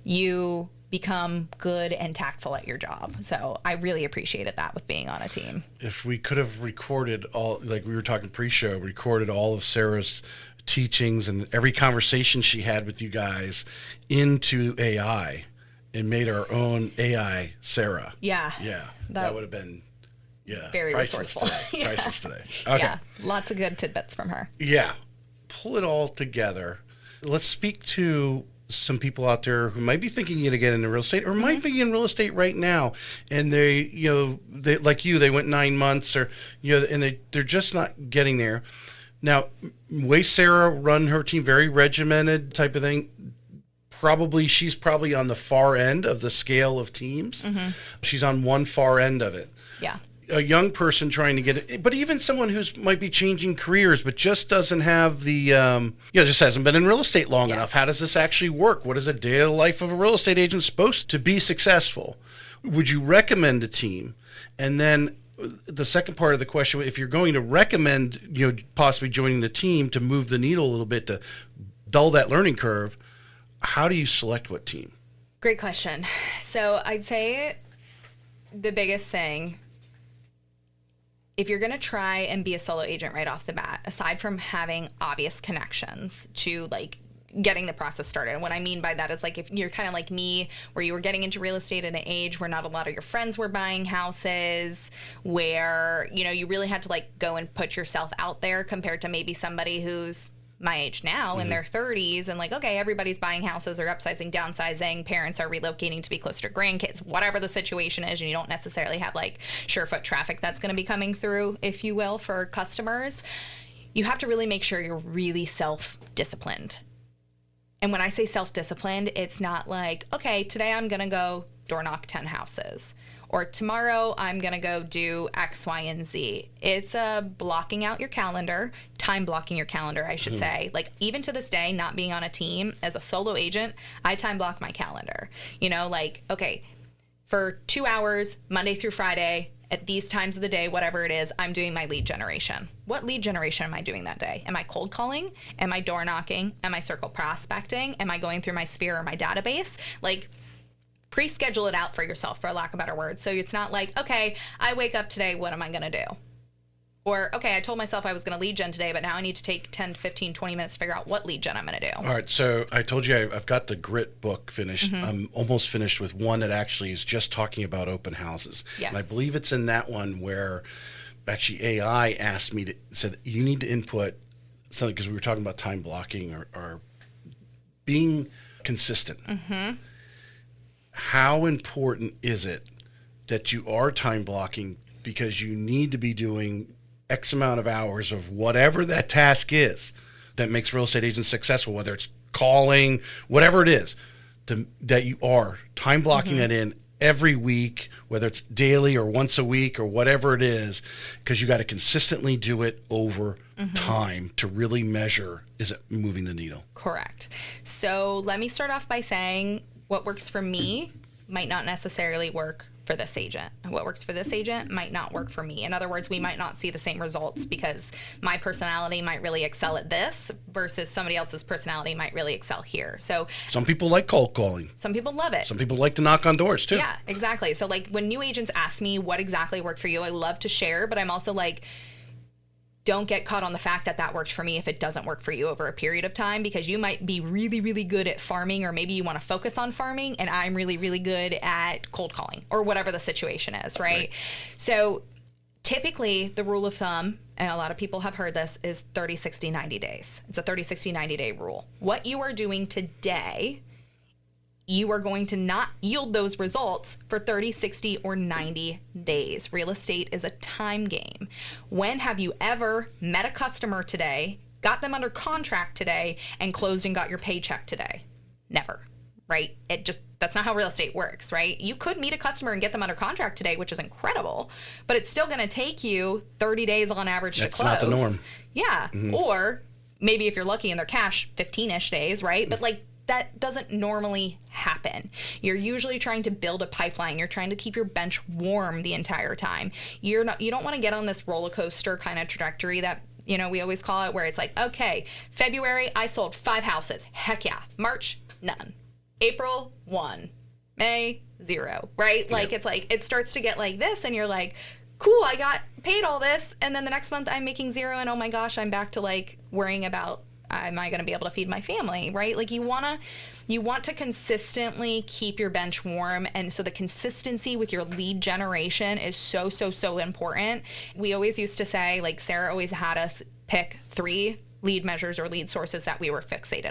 you become good and tactful at your job. So I really appreciated that with being on a team. If we could have recorded all, like we were talking pre-show, recorded all of Sarah's teachings and every conversation she had with you guys into AI, and made our own AI, Sarah. Yeah. Yeah. That would have been, very priceless resourceful. today. Priceless today. Okay. Yeah. Lots of good tidbits from her. Yeah. Pull it all together. Let's speak to some people out there who might be thinking to get into real estate or might be in real estate right now. And they like you, they went 9 months or, and they're just not getting there. Now, way Sarah run her team, very regimented type of thing. She's probably on the far end of the scale of teams. She's on one far end of it. Yeah. A young person trying to get it, but even someone who's might be changing careers, but just doesn't have the, just hasn't been in real estate long enough. How does this actually work? What is a day of the life of a real estate agent supposed to be successful? Would you recommend a team? And then the second part of the question, if you're going to recommend, possibly joining the team to move the needle a little bit to dull that learning curve, how do you select what team? Great question. So I'd say the biggest thing, if you're going to try and be a solo agent right off the bat, aside from having obvious connections to like getting the process started. And what I mean by that is like if you're kind of like me, where you were getting into real estate at an age where not a lot of your friends were buying houses, where, you really had to like go and put yourself out there compared to maybe somebody who's my age now in their 30s and like, okay, everybody's buying houses or upsizing, downsizing, parents are relocating to be closer to grandkids, whatever the situation is, and you don't necessarily have like surefoot traffic that's going to be coming through, if you will, for customers. You have to really make sure you're really self-disciplined. And when I say self-disciplined, it's not like, okay, today I'm going to go door knock 10 houses. Or tomorrow I'm going to go do X, Y, and Z. It's blocking out your calendar, time blocking your calendar, I should say. Like even to this day, not being on a team as a solo agent, I time block my calendar. Okay, for 2 hours, Monday through Friday, at these times of the day, whatever it is, I'm doing my lead generation. What lead generation am I doing that day? Am I cold calling? Am I door knocking? Am I circle prospecting? Am I going through my sphere or my database? Like, pre-schedule it out for yourself, for lack of better words. So it's not like, okay, I wake up today, what am I going to do? Or, okay, I told myself I was going to lead gen today, but now I need to take 10, 15, 20 minutes to figure out what lead gen I'm going to do. All right, so I told you I've got the Grit book finished. I'm almost finished with one that actually is just talking about open houses. Yes. And I believe it's in that one where actually AI said, you need to input something, because we were talking about time blocking or being consistent. How important is it that you are time blocking, because you need to be doing X amount of hours of whatever that task is that makes real estate agents successful, whether it's calling, whatever it is, that you are time blocking that in every week, whether it's daily or once a week or whatever it is, because you got to consistently do it over time to really measure, is it moving the needle? Correct. So let me start off by saying, what works for me might not necessarily work for this agent. What works for this agent might not work for me. In other words, we might not see the same results because my personality might really excel at this versus somebody else's personality might really excel here. So some people like cold calling. Some people love it. Some people like to knock on doors too. Yeah, exactly. So like when new agents ask me what exactly worked for you, I love to share, but I'm also like, don't get caught on the fact that that worked for me if it doesn't work for you over a period of time, because you might be really, really good at farming, or maybe you want to focus on farming, and I'm really, really good at cold calling or whatever the situation is, right? So typically the rule of thumb, and a lot of people have heard this, is 30, 60, 90 days. It's a 30, 60, 90 day rule. What you are doing today, you are going to not yield those results for 30, 60, or 90 days. Real estate is a time game. When have you ever met a customer today, got them under contract today, and closed and got your paycheck today? Never, right? That's not how real estate works, right? You could meet a customer and get them under contract today, which is incredible, but it's still going to take you 30 days on average to close. That's not the norm. Yeah. Or maybe if you're lucky in their cash, 15-ish days, right? But like, that doesn't normally happen. You're usually trying to build a pipeline. You're trying to keep your bench warm the entire time. You don't want to get on this roller coaster kind of trajectory that, we always call it, where it's like, okay, February, I sold 5 houses. Heck yeah. March, none. April, 1. May, 0, right? Like, it's like, it starts to get like this, and you're like, cool, I got paid all this, and then the next month I'm making 0, and oh my gosh, I'm back to like worrying about Am I going to be able to feed my family, right? Like you want to consistently keep your bench warm. And so the consistency with your lead generation is so, so, so important. We always used to say, like Sarah always had us pick 3 lead measures or lead sources that we were focused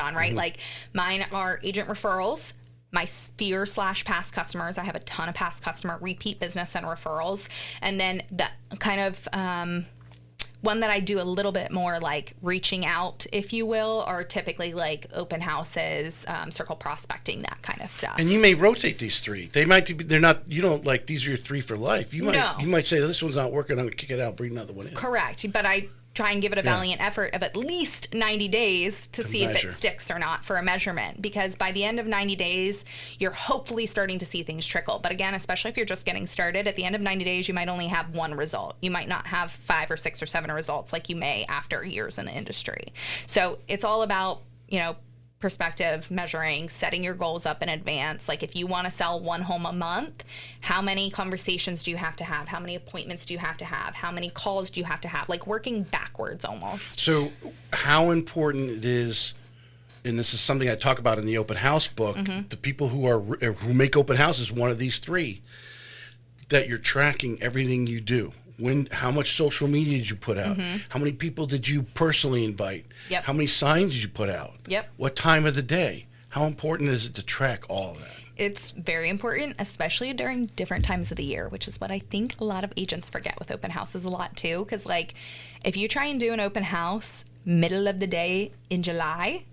on, right? Like mine are agent referrals, my sphere/past customers. I have a ton of past customer repeat business and referrals. And then the kind of one that I do a little bit more like reaching out, if you will, are typically like open houses, circle prospecting, that kind of stuff. And you may rotate these 3. They might be, they're not, you don't like, these are your 3 for life. You might say, this one's not working, I'm going to kick it out, bring another one in. Correct. But I try and give it a valiant effort of at least 90 days to see if it sticks or not for a measurement, because by the end of 90 days, you're hopefully starting to see things trickle. But again, especially if you're just getting started, at the end of 90 days, you might only have 1 result. You might not have 5 or 6 or 7 results like you may after years in the industry. So it's all about, perspective, measuring, setting your goals up in advance. Like if you want to sell 1 home a month, how many conversations do you have to have? How many appointments do you have to have? How many calls do you have to have? Like working backwards almost. So how important it is, and this is something I talk about in the open house book, the people who make open houses, one of these 3, that you're tracking everything you do. How much social media did you put out? How many people did you personally invite? How many signs did you put out? What time of the day? How important is it to track all of that? It's very important, especially during different times of the year, which is what I think a lot of agents forget with open houses a lot too. Because like, if you try and do an open house middle of the day in July,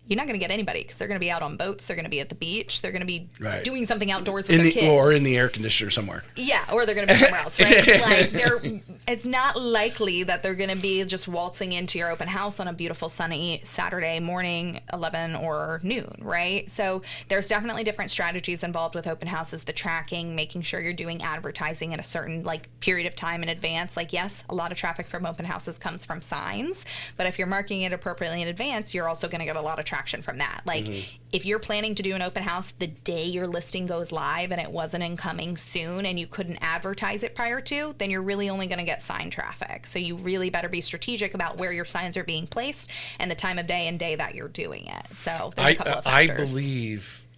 you're not going to get anybody because they're going to be out on boats. They're going to be at the beach. They're going to be doing something outdoors with their kids. Or in the air conditioner somewhere. Yeah, or they're going to be somewhere else, right? Like it's not likely that they're going to be just waltzing into your open house on a beautiful sunny Saturday morning, 11 or noon, right? So there's definitely different strategies involved with open houses, the tracking, making sure you're doing advertising at a certain period of time in advance. Like, yes, a lot of traffic from open houses comes from signs, but if you're marking it appropriately in advance, you're also going to get a lot of traffic from that. Like if you're planning to do an open house the day your listing goes live and it wasn't incoming soon and you couldn't advertise it prior to, then you're really only going to get sign traffic. So you really better be strategic about where your signs are being placed and the time of day and day that you're doing it. So there's a couple of factors.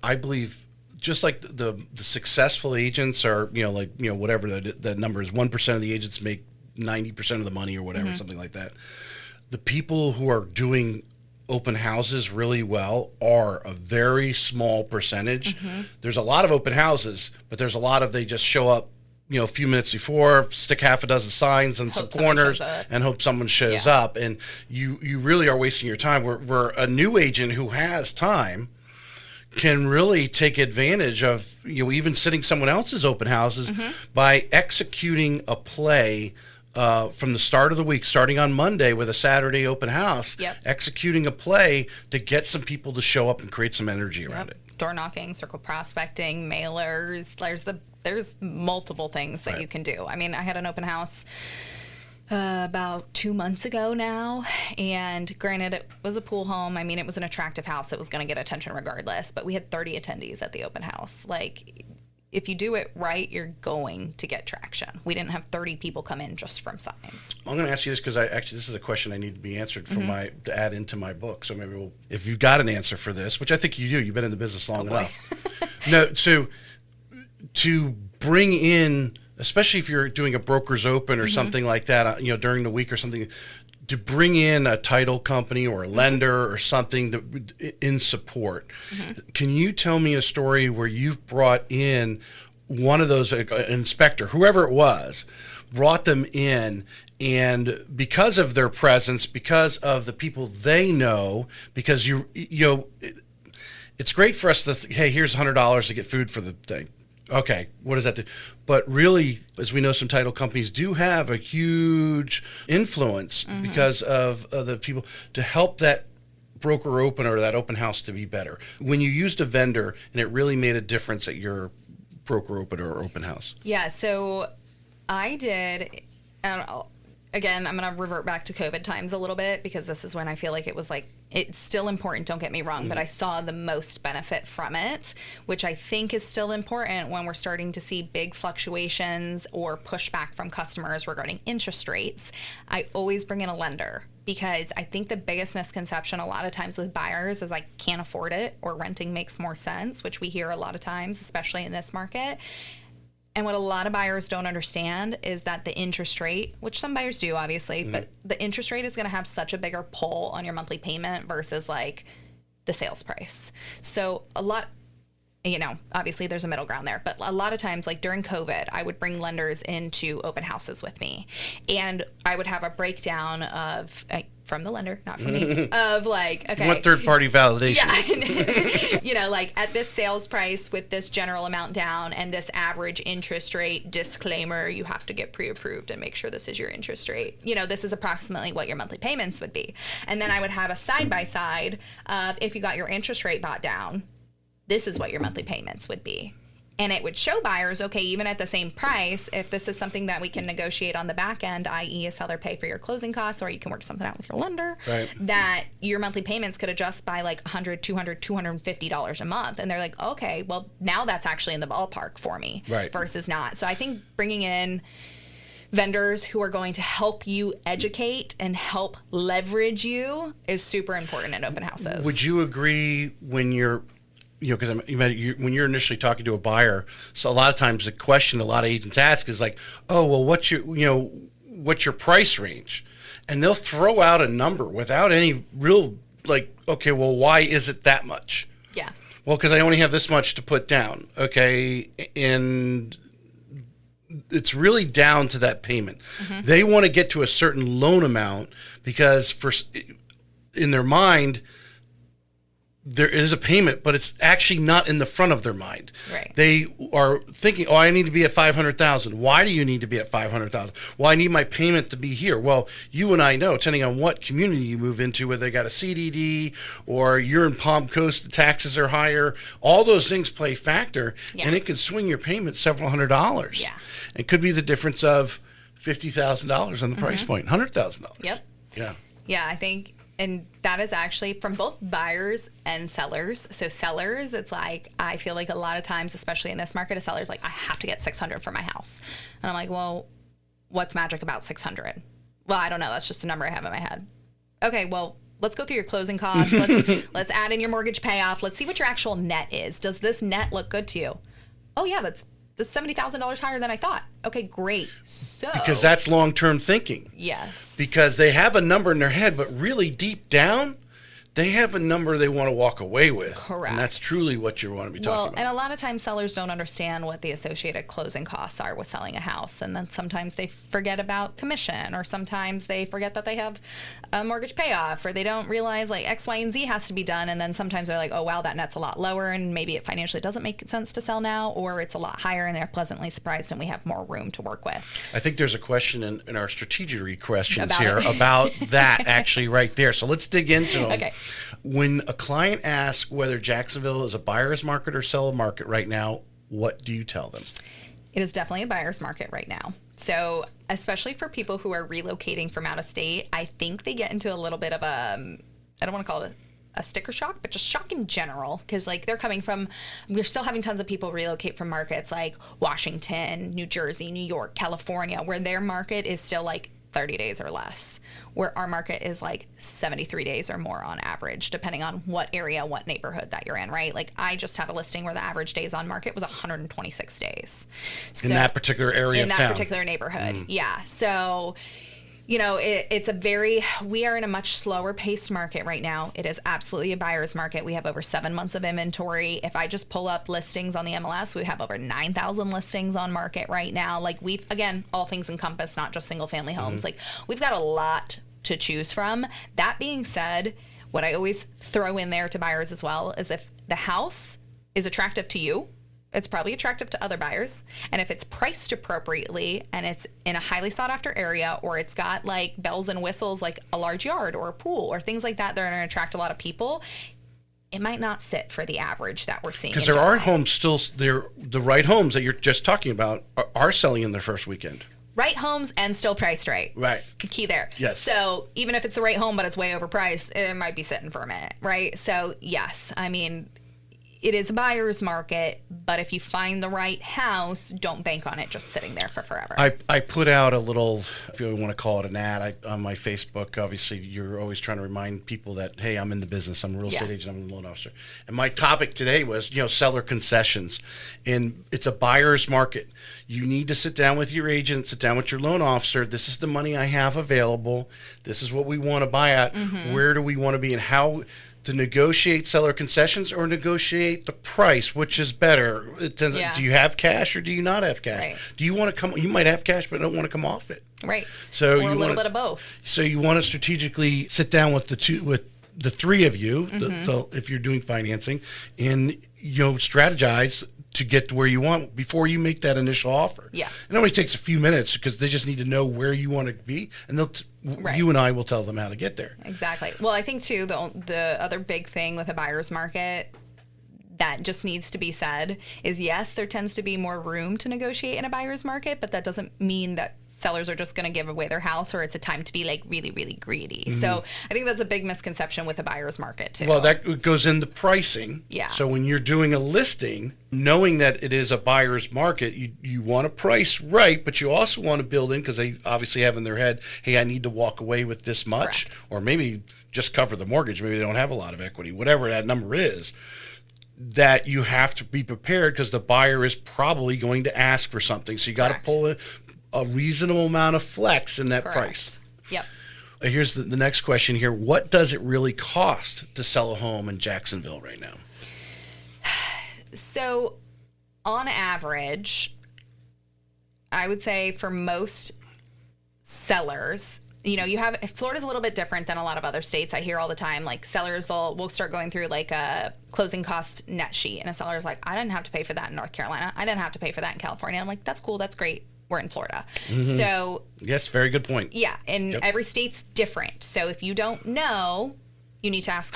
I believe just like the successful agents are, whatever that number is, 1% of the agents make 90% of the money or whatever, something like that. The people who are doing open houses really well are a very small percentage. There's a lot of open houses, but there's a lot of they just show up, a few minutes before, stick half a dozen signs in some corners and hope someone shows up. And you really are wasting your time. Where a new agent who has time can really take advantage of, even sitting someone else's open houses by executing a play from the start of the week, starting on Monday with a Saturday open house, executing a play to get some people to show up and create some energy around it. Door knocking, circle prospecting, mailers. There's multiple things that you can do. I mean, I had an open house about 2 months ago now, and granted, it was a pool home. I mean, it was an attractive house. It was going to get attention regardless, but we had 30 attendees at the open house. Like, if you do it right, you're going to get traction. We didn't have 30 people come in just from signs. I'm going to ask you this because this is a question I need to be answered for to add into my book. So maybe if you've got an answer for this, which I think you do, you've been in the business long enough. No, so to bring in, especially if you're doing a broker's open or something like that, during the week or something, to bring in a title company or a lender or something in support. Can you tell me a story where you've brought in one of those, inspector, whoever it was, brought them in, and because of their presence, because of the people they know, because it's great for us to, hey, here's $100 to get food for the thing. Okay, what does that do? But really, as we know, some title companies do have a huge influence because of the people to help that broker open or that open house to be better. When you used a vendor and it really made a difference at your broker open or open house. Yeah, so I did, again, I'm going to revert back to COVID times a little bit, because this is when I feel like it was like, it's still important, don't get me wrong, but I saw the most benefit from it, which I think is still important when we're starting to see big fluctuations or pushback from customers regarding interest rates. I always bring in a lender, because I think the biggest misconception a lot of times with buyers is I can't afford it, or renting makes more sense, which we hear a lot of times, especially in this market. And what a lot of buyers don't understand is that the interest rate, which some buyers do obviously, but the interest rate is going to have such a bigger pull on your monthly payment versus like the sales price. So a lot, you know, obviously there's a middle ground there, but a lot of times, like during COVID, I would bring lenders into open houses with me, and I would have a breakdown of, from the lender, not from me, of like, okay. What third-party validation? Yeah. You know, like at this sales price with this general amount down and this average interest rate, disclaimer, you have to get pre-approved and make sure this is your interest rate. You know, this is approximately what your monthly payments would be. And then I would have a side-by-side of, if you got your interest rate bought down, this is what your monthly payments would be. And it would show buyers, okay, even at the same price, if this is something that we can negotiate on the back end, i.e. a seller pay for your closing costs, or you can work something out with your lender, right, that your monthly payments could adjust by like $100, $200, $250 a month. And they're like, okay, well, now that's actually in the ballpark for me, right, versus not. So I think bringing in vendors who are going to help you educate and help leverage you is super important in open houses. Would you agree when you're, you know, because when you're initially talking to a buyer, so a lot of times the question a lot of agents ask is like, oh, well, what's your price range? And they'll throw out a number without any real, like, okay, well, why is it that much? Yeah. Well, because I only have this much to put down. Okay. And it's really down to that payment. Mm-hmm. They want to get to a certain loan amount because in their mind, there is a payment, but it's actually not in the front of their mind. Right. They are thinking, oh, I need to be at 500,000. Why do you need to be at 500,000? Well, I need my payment to be here. Well, you and I know, depending on what community you move into, whether they got a CDD or you're in Palm Coast, the taxes are higher. All those things play factor, and it can swing your payment several $100s. Yeah. It could be the difference of $50,000 on the price point, $100,000. Yep. Yeah. Yeah, I think. And that is actually from both buyers and sellers. So sellers, it's like, I feel like a lot of times, especially in this market, a seller's like, I have to get 600 for my house. And I'm like, well, what's magic about 600? Well, I don't know. That's just a number I have in my head. Okay, well, let's go through your closing costs. Let's add in your mortgage payoff. Let's see what your actual net is. Does this net look good to you? Oh, yeah, that's $70,000 higher than I thought. Okay, great. So because that's long-term thinking. Yes. Because they have a number in their head, but really deep down, they have a number they want to walk away with. Correct. And that's truly what you want to be talking about. And a lot of times sellers don't understand what the associated closing costs are with selling a house. And then sometimes they forget about commission, or sometimes they forget that they have a mortgage payoff, or they don't realize like X, Y, and Z has to be done. And then sometimes they're like, oh, wow, that net's a lot lower, and maybe it financially doesn't make sense to sell now, or it's a lot higher and they're pleasantly surprised and we have more room to work with. I think there's a question in our strategy questions here about that actually right there. So let's dig into them. Okay. When a client asks whether Jacksonville is a buyer's market or seller market right now, what do you tell them? It is definitely a buyer's market right now. So especially for people who are relocating from out of state, I think they get into a little bit of a, I don't want to call it a sticker shock, but just shock in general, because like we're still having tons of people relocate from markets like Washington, New Jersey, New York, California, where their market is still like 30 days or less, where our market is like 73 days or more on average, depending on what area, what neighborhood that you're in, right? Like I just had a listing where the average days on market was 126 days. So, in that particular area of town. In that particular neighborhood, yeah. So, you know, we are in a much slower paced market right now. It is absolutely a buyer's market. We have over 7 months of inventory. If I just pull up listings on the MLS, we have over 9,000 listings on market right now. Like again, all things encompassed, not just single family homes. Like we've got a lot to choose from. That being said, what I always throw in there to buyers as well is if the house is attractive to you, it's probably attractive to other buyers. And if it's priced appropriately and it's in a highly sought after area, or it's got like bells and whistles like a large yard or a pool or things like that, they're going to attract a lot of people. It might not sit for the average that we're seeing. Because there are homes still, the right homes that you're just talking about are selling in their first weekend. right homes and still priced right. Right. Key there. Yes. So even if it's the right home, but it's way overpriced, it might be sitting for a minute, right? So yes, I mean, it is a buyer's market, but if you find the right house, don't bank on it just sitting there for forever. I put out a little, if you want to call it an ad, on my Facebook. Obviously, you're always trying to remind people that, hey, I'm in the business. I'm a real estate agent. I'm a loan officer. And my topic today was, seller concessions. And it's a buyer's market. You need to sit down with your agent, sit down with your loan officer. This is the money I have available. This is what we want to buy at. Mm-hmm. Where do we want to be, and how to negotiate seller concessions or negotiate the price, which is better? Do you have cash or do you not have cash? Right. Do you want to come? You might have cash, but don't want to come off it. Right. So or a little bit of both. So you want to strategically sit down with the three of you, Mm-hmm. if you're doing financing, and strategize to get to where you want before you make that initial offer. Yeah. It only takes a few minutes because they just need to know where you want to be, and you and I will tell them how to get there. Exactly. Well, I think too, the other big thing with a buyer's market that just needs to be said is, yes, there tends to be more room to negotiate in a buyer's market, but that doesn't mean that sellers are just going to give away their house, or it's a time to be like really, really greedy. Mm-hmm. So I think that's a big misconception with a buyer's market too. Well, that goes into pricing. Yeah. So when you're doing a listing, knowing that it is a buyer's market, you want to price right, but you also want to build in, because they obviously have in their head, hey, I need to walk away with this much. Correct. Or maybe just cover the mortgage. Maybe they don't have a lot of equity, whatever that number is. That you have to be prepared, because the buyer is probably going to ask for something. So you got to pull a reasonable amount of flex in that price. Yep. Here's the next question here. What does it really cost to sell a home in Jacksonville right now? So on average, I would say for most sellers, Florida's a little bit different than a lot of other states. I hear all the time, like, sellers will start going through like a closing cost net sheet, and a seller's like, I didn't have to pay for that in North Carolina. I didn't have to pay for that in California. I'm like, that's cool. That's great. We're in Florida. Mm-hmm. So yes, very good point. Yeah. And every state's different. So if you don't know, you need to ask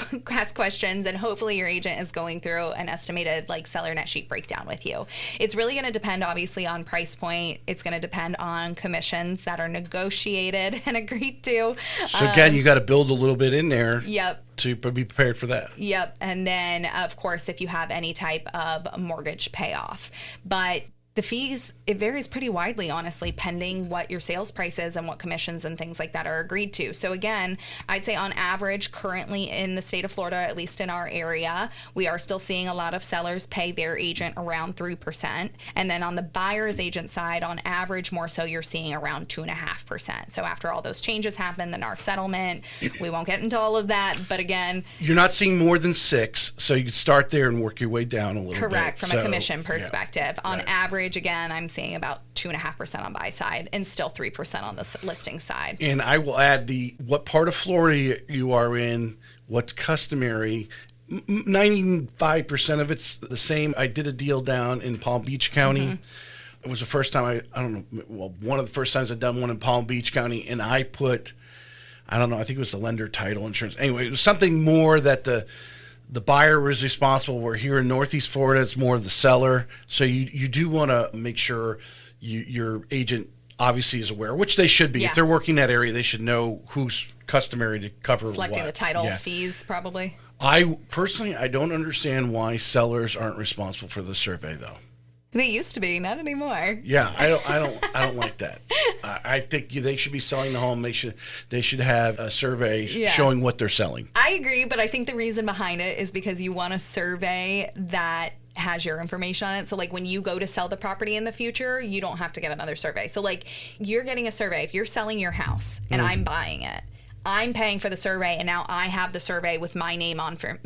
questions, and hopefully your agent is going through an estimated seller net sheet breakdown with you. It's really going to depend obviously on price point. It's going to depend on commissions that are negotiated and agreed to. So again, you got to build a little bit in there. Yep. To be prepared for that. Yep. And then of course, if you have any type of mortgage payoff, but the fees, it varies pretty widely, honestly, pending what your sales price is and what commissions and things like that are agreed to. So again, I'd say on average, currently in the state of Florida, at least in our area, we are still seeing a lot of sellers pay their agent around 3%. And then on the buyer's agent side, on average, more so you're seeing around 2.5%. So after all those changes happen, then our settlement, we won't get into all of that. But again, you're not seeing more than 6. So you can start there and work your way down a little bit. Correct. From a commission perspective. On average, again, I'm seeing about 2.5% on buy side and still 3% on the listing side. And I will add what part of Florida you are in, what's customary. 95% of it's the same. I did a deal down in Palm Beach County. Mm-hmm. It was the first time I don't know, well, one of the first times I'd done one in Palm Beach County, and I put, I don't know, I think it was the lender title insurance. Anyway, it was something more that the buyer was responsible. We're here in Northeast Florida. It's more of the seller. So you do want to make sure your agent obviously is aware, which they should be. Yeah. If they're working that area, they should know who's customary to cover selecting what. The title fees, probably. I don't understand why sellers aren't responsible for the survey, though. They used to be, not anymore. Yeah, I don't like that. I think they should be selling the home. They should have a survey showing what they're selling. I agree, but I think the reason behind it is because you want a survey that has your information on it. So when you go to sell the property in the future, you don't have to get another survey. So you're getting a survey. If you're selling your house and I'm buying it, I'm paying for the survey, and now I have the survey with my name on it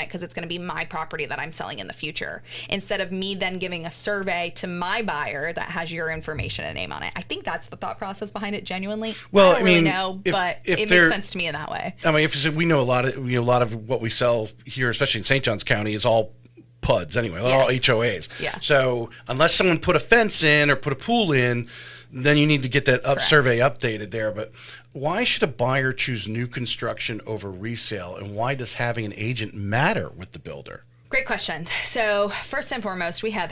because it's going to be my property that I'm selling in the future. Instead of me then giving a survey to my buyer that has your information and name on it. I think that's the thought process behind it. Genuinely, well, I don't really know, but it makes sense to me in that way. I mean, we know a lot of what we sell here, especially in St. Johns County, is all PUDs anyway. They're all HOAs. Yeah. So unless someone put a fence in or put a pool in, then you need to get that survey updated there. But why should a buyer choose new construction over resale, and why does having an agent matter with the builder? Great question. So first and foremost, we have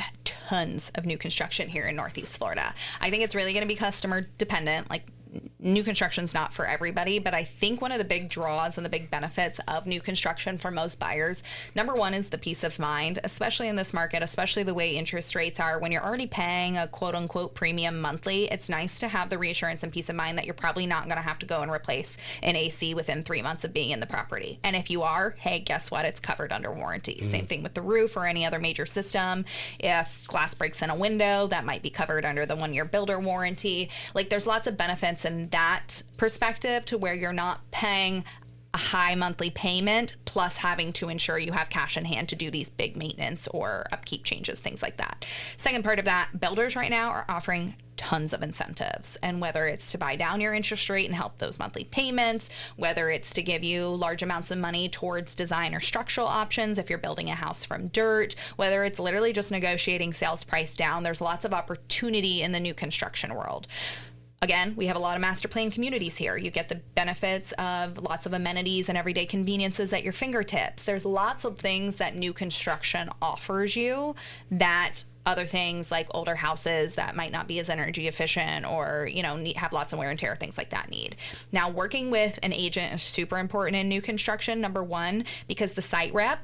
tons of new construction here in Northeast Florida. I think it's really going to be customer dependent. Like, new construction's not for everybody, but I think one of the big draws and the big benefits of new construction for most buyers, number one, is the peace of mind, especially in this market, especially the way interest rates are. When you're already paying a quote unquote premium monthly, it's nice to have the reassurance and peace of mind that you're probably not going to have to go and replace an AC within 3 months of being in the property. And if you are, hey, guess what? It's covered under warranty. Same thing with the roof or any other major system. If glass breaks in a window, that might be covered under the 1-year builder warranty. Like, there's lots of benefits in that perspective to where you're not paying a high monthly payment plus having to ensure you have cash in hand to do these big maintenance or upkeep changes, things like that. Second part of that, builders right now are offering tons of incentives, and whether it's to buy down your interest rate and help those monthly payments, whether it's to give you large amounts of money towards design or structural options if you're building a house from dirt, whether it's literally just negotiating sales price down, there's lots of opportunity in the new construction world. Again, we have a lot of master plan communities here. You get the benefits of lots of amenities and everyday conveniences at your fingertips. There's lots of things that new construction offers you that other things like older houses that might not be as energy efficient or, have lots of wear and tear, things like that need. Now, working with an agent is super important in new construction, number one, because the site rep,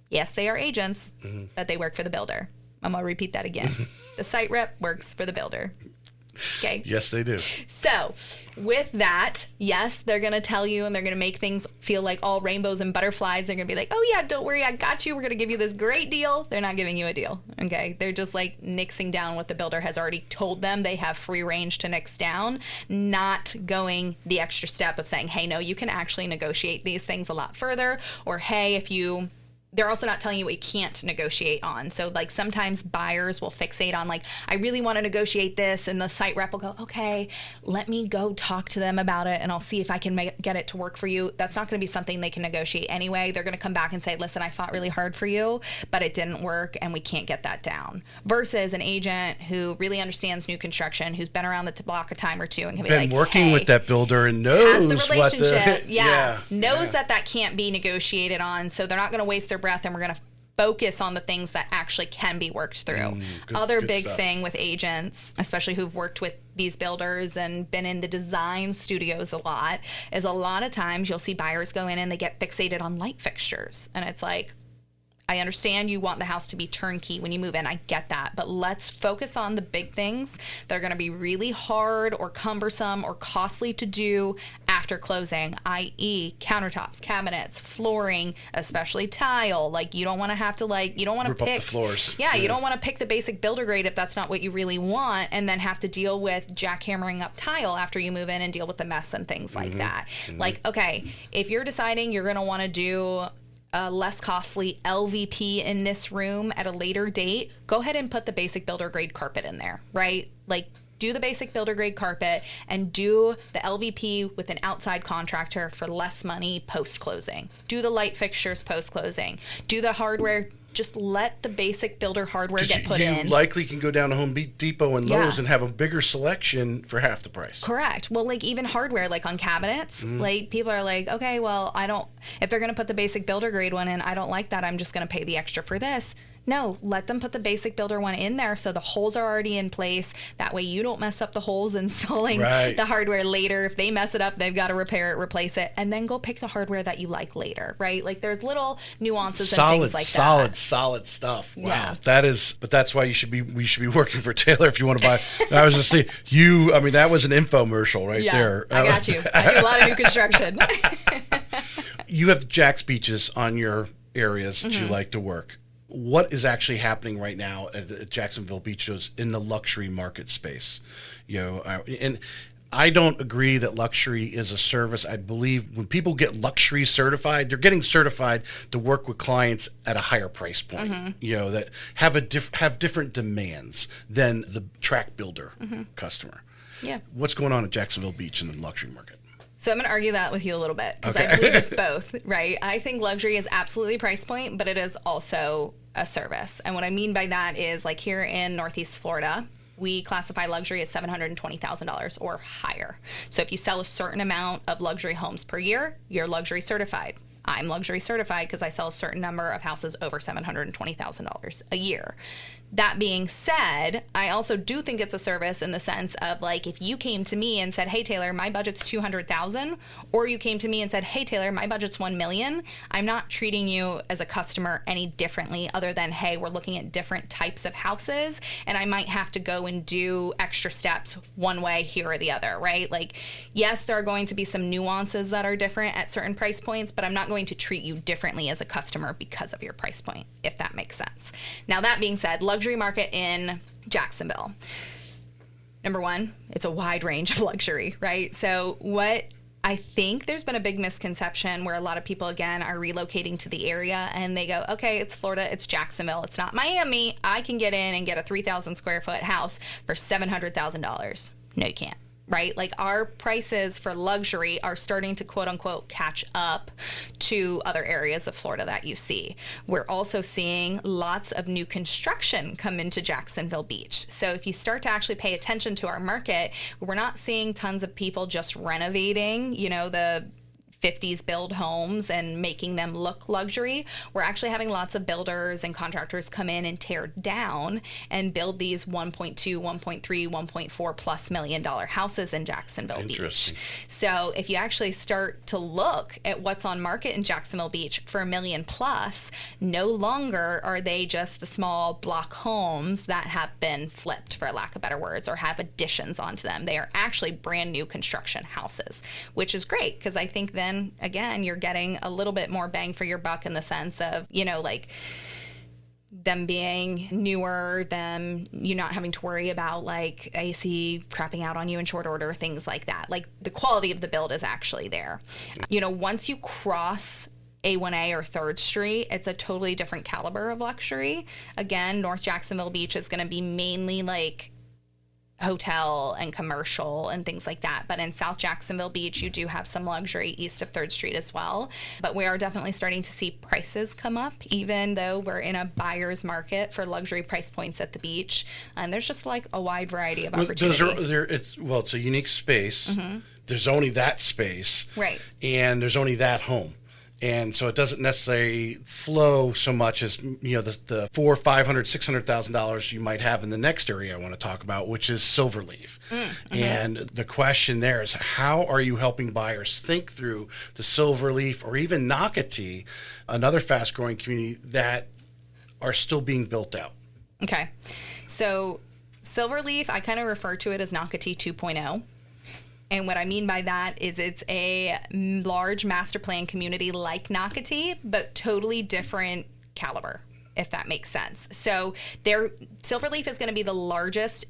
yes, they are agents, but they work for the builder. I'm going to repeat that again. The site rep works for the builder. Okay. Yes, they do. So with that, yes, they're going to tell you and they're going to make things feel like all rainbows and butterflies. They're going to be like, oh yeah, don't worry, I got you. We're going to give you this great deal. They're not giving you a deal. Okay. They're just like nixing down what the builder has already told them. They have free range to nix down, not going the extra step of saying, hey, no, you can actually negotiate these things a lot further. Or, hey, they're also not telling you what you can't negotiate on. So like sometimes buyers will fixate on like, I really want to negotiate this. And the site rep will go, okay, let me go talk to them about it. And I'll see if I can get it to work for you. That's not going to be something they can negotiate anyway. They're going to come back and say, listen, I fought really hard for you, but it didn't work and we can't get that down. Versus an agent who really understands new construction, who's been around the block a time or two and can be like, working hey, with that builder and knows has the relationship, knows that can't be negotiated on. So they're not going to waste their breath, and we're going to focus on the things that actually can be worked through. Other big thing with agents, especially who've worked with these builders and been in the design studios a lot, is a lot of times you'll see buyers go in and they get fixated on light fixtures. And it's like, I understand you want the house to be turnkey when you move in. I get that. But let's focus on the big things that are going to be really hard or cumbersome or costly to do after closing, i.e. countertops, cabinets, flooring, especially tile. Like, you don't want to have to you don't want to pick up the floors. Yeah, you don't want to pick the basic builder grade if that's not what you really want, and then have to deal with jackhammering up tile after you move in and deal with the mess and things like that. Like, okay, if you're deciding you're going to want to do a less costly LVP in this room at a later date, go ahead and put the basic builder grade carpet in there, right? Like, do the basic builder grade carpet and do the LVP with an outside contractor for less money post-closing. Do the light fixtures post-closing. Do the hardware. Just let the basic builder hardware get put in. You likely can go down to Home Depot and Lowe's and have a bigger selection for half the price. Correct. Well, like even hardware, like on cabinets, like people are like, okay, well, if they're going to put the basic builder grade one in, I don't like that. I'm just going to pay the extra for this. No, let them put the basic builder one in there so the holes are already in place. That way you don't mess up the holes installing the hardware later. If they mess it up, they've got to repair it, replace it, and then go pick the hardware that you like later, right? Like there's little nuances and things like that. Solid stuff. Wow. Yeah. But that's why we should be working for Taylor if you want to buy. I was just saying, that was an infomercial right there. I got you. I do a lot of new construction. You have Jack's Beaches on your areas that you like to work. What is actually happening right now at Jacksonville Beaches in the luxury market space? And I don't agree that luxury is a service. I believe when people get luxury certified, they're getting certified to work with clients at a higher price point, that have different demands than the track builder customer. Yeah. What's going on at Jacksonville Beach in the luxury market? So I'm going to argue that with you a little bit because I believe it's both, right? I think luxury is absolutely price point, but it is also a service. And what I mean by that is like here in Northeast Florida, we classify luxury as $720,000 or higher. So if you sell a certain amount of luxury homes per year, you're luxury certified. I'm luxury certified because I sell a certain number of houses over $720,000 a year. That being said, I also do think it's a service in the sense of like, if you came to me and said, hey, Taylor, my budget's $200,000, or you came to me and said, hey, Taylor, my budget's $1 million, I'm not treating you as a customer any differently other than, hey, we're looking at different types of houses and I might have to go and do extra steps one way here or the other, right? Like, yes, there are going to be some nuances that are different at certain price points, but I'm not going to treat you differently as a customer because of your price point, if that makes sense. Now, that being said, luxury market in Jacksonville. Number one, it's a wide range of luxury, right? So what I think there's been a big misconception where a lot of people, again, are relocating to the area and they go, okay, it's Florida, it's Jacksonville, it's not Miami. I can get in and get a 3,000 square foot house for $700,000. No, you can't. Right? Like, our prices for luxury are starting to quote unquote catch up to other areas of Florida that you see. We're also seeing lots of new construction come into Jacksonville Beach. So if you start to actually pay attention to our market, we're not seeing tons of people just renovating, you know, the 50s build homes and making them look luxury. We're actually having lots of builders and contractors come in and tear down and build these 1.2, 1.3, 1.4 plus $1 million houses in Jacksonville Beach. So if you actually start to look at what's on market in Jacksonville Beach for $1 million plus, no longer are they just the small block homes that have been flipped, for lack of better words, or have additions onto them. They are actually brand new construction houses, which is great because I think then again, you're getting a little bit more bang for your buck in the sense of, you know, like them being newer, them you not having to worry about like AC crapping out on you in short order, things like that. Like, the quality of the build is actually there. You know, once you cross A1A or 3rd Street, it's a totally different caliber of luxury. Again, North Jacksonville Beach is going to be mainly like hotel and commercial and things like that. But in South Jacksonville Beach, you do have some luxury east of 3rd Street as well. But we are definitely starting to see prices come up, even though we're in a buyer's market for luxury price points at the beach. And there's just like a wide variety of opportunities. It's a unique space. Mm-hmm. There's only that space. Right. And there's only that home. And so it doesn't necessarily flow so much as, you know, the $400,000, $500,000, $600,000 you might have in the next area I want to talk about, which is Silverleaf. Mm-hmm. And the question there is, how are you helping buyers think through the Silverleaf or even Nocatee, another fast-growing community that are still being built out? Okay. So Silverleaf, I kind of refer to it as Nocatee 2.0. And what I mean by that is it's a large master plan community like Nocatee, but totally different caliber, if that makes sense. So Silverleaf is going to be the largest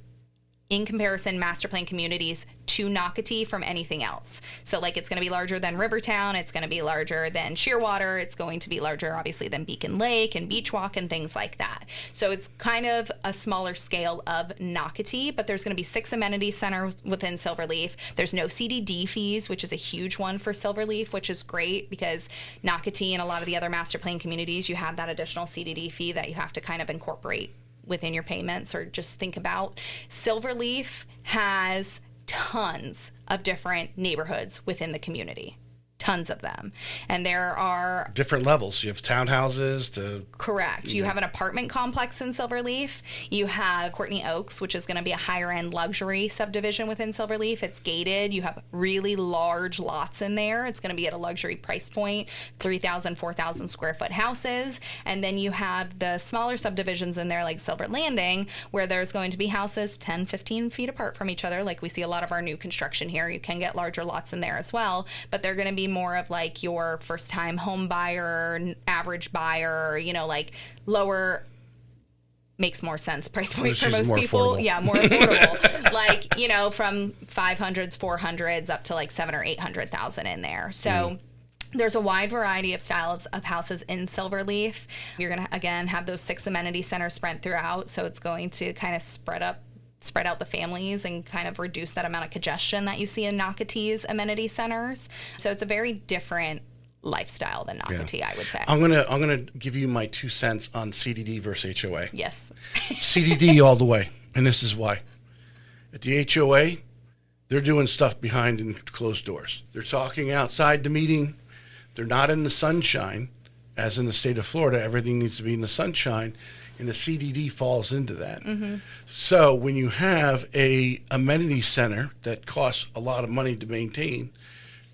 in comparison master plan communities to Nocatee from anything else. So like, it's going to be larger than Rivertown, it's going to be larger than Shearwater, it's going to be larger obviously than Beacon Lake and Beach Walk and things like that. So it's kind of a smaller scale of Nocatee, but there's going to be 6 amenity centers within Silverleaf. There's no CDD fees, which is a huge one for Silverleaf, which is great because Nocatee and a lot of the other master plan communities, you have that additional CDD fee that you have to kind of incorporate within your payments or just think about. Silverleaf has tons of different neighborhoods within the community. Tons of them. And there are different levels. You have townhouses to... Correct. You have an apartment complex in Silverleaf. You have Courtney Oaks, which is going to be a higher end luxury subdivision within Silverleaf. It's gated. You have really large lots in there. It's going to be at a luxury price point, 3,000, 4,000 square foot houses. And then you have the smaller subdivisions in there like Silver Landing, where there's going to be houses 10, 15 feet apart from each other. Like we see a lot of our new construction here. You can get larger lots in there as well, but they're going to be more of like your first time home buyer, average buyer, you know, like lower, makes more sense price point for most people. Affordable. Yeah, more affordable. Like, you know, from 500s, 400s up to like 700 or 800,000 in there. So there's a wide variety of styles of houses in Silverleaf. You're going to, again, have those 6 amenity centers spread throughout. So it's going to kind of spread out the families and kind of reduce that amount of congestion that you see in Nocatee's amenity centers. So it's a very different lifestyle than Nocatee, I would say. I'm gonna give you my 2 cents on CDD versus HOA. Yes. CDD all the way, and this is why. At the HOA, they're doing stuff behind closed doors. They're talking outside the meeting. They're not in the sunshine, as in the state of Florida. Everything needs to be in the sunshine, and the CDD falls into that. So when you have a amenity center that costs a lot of money to maintain,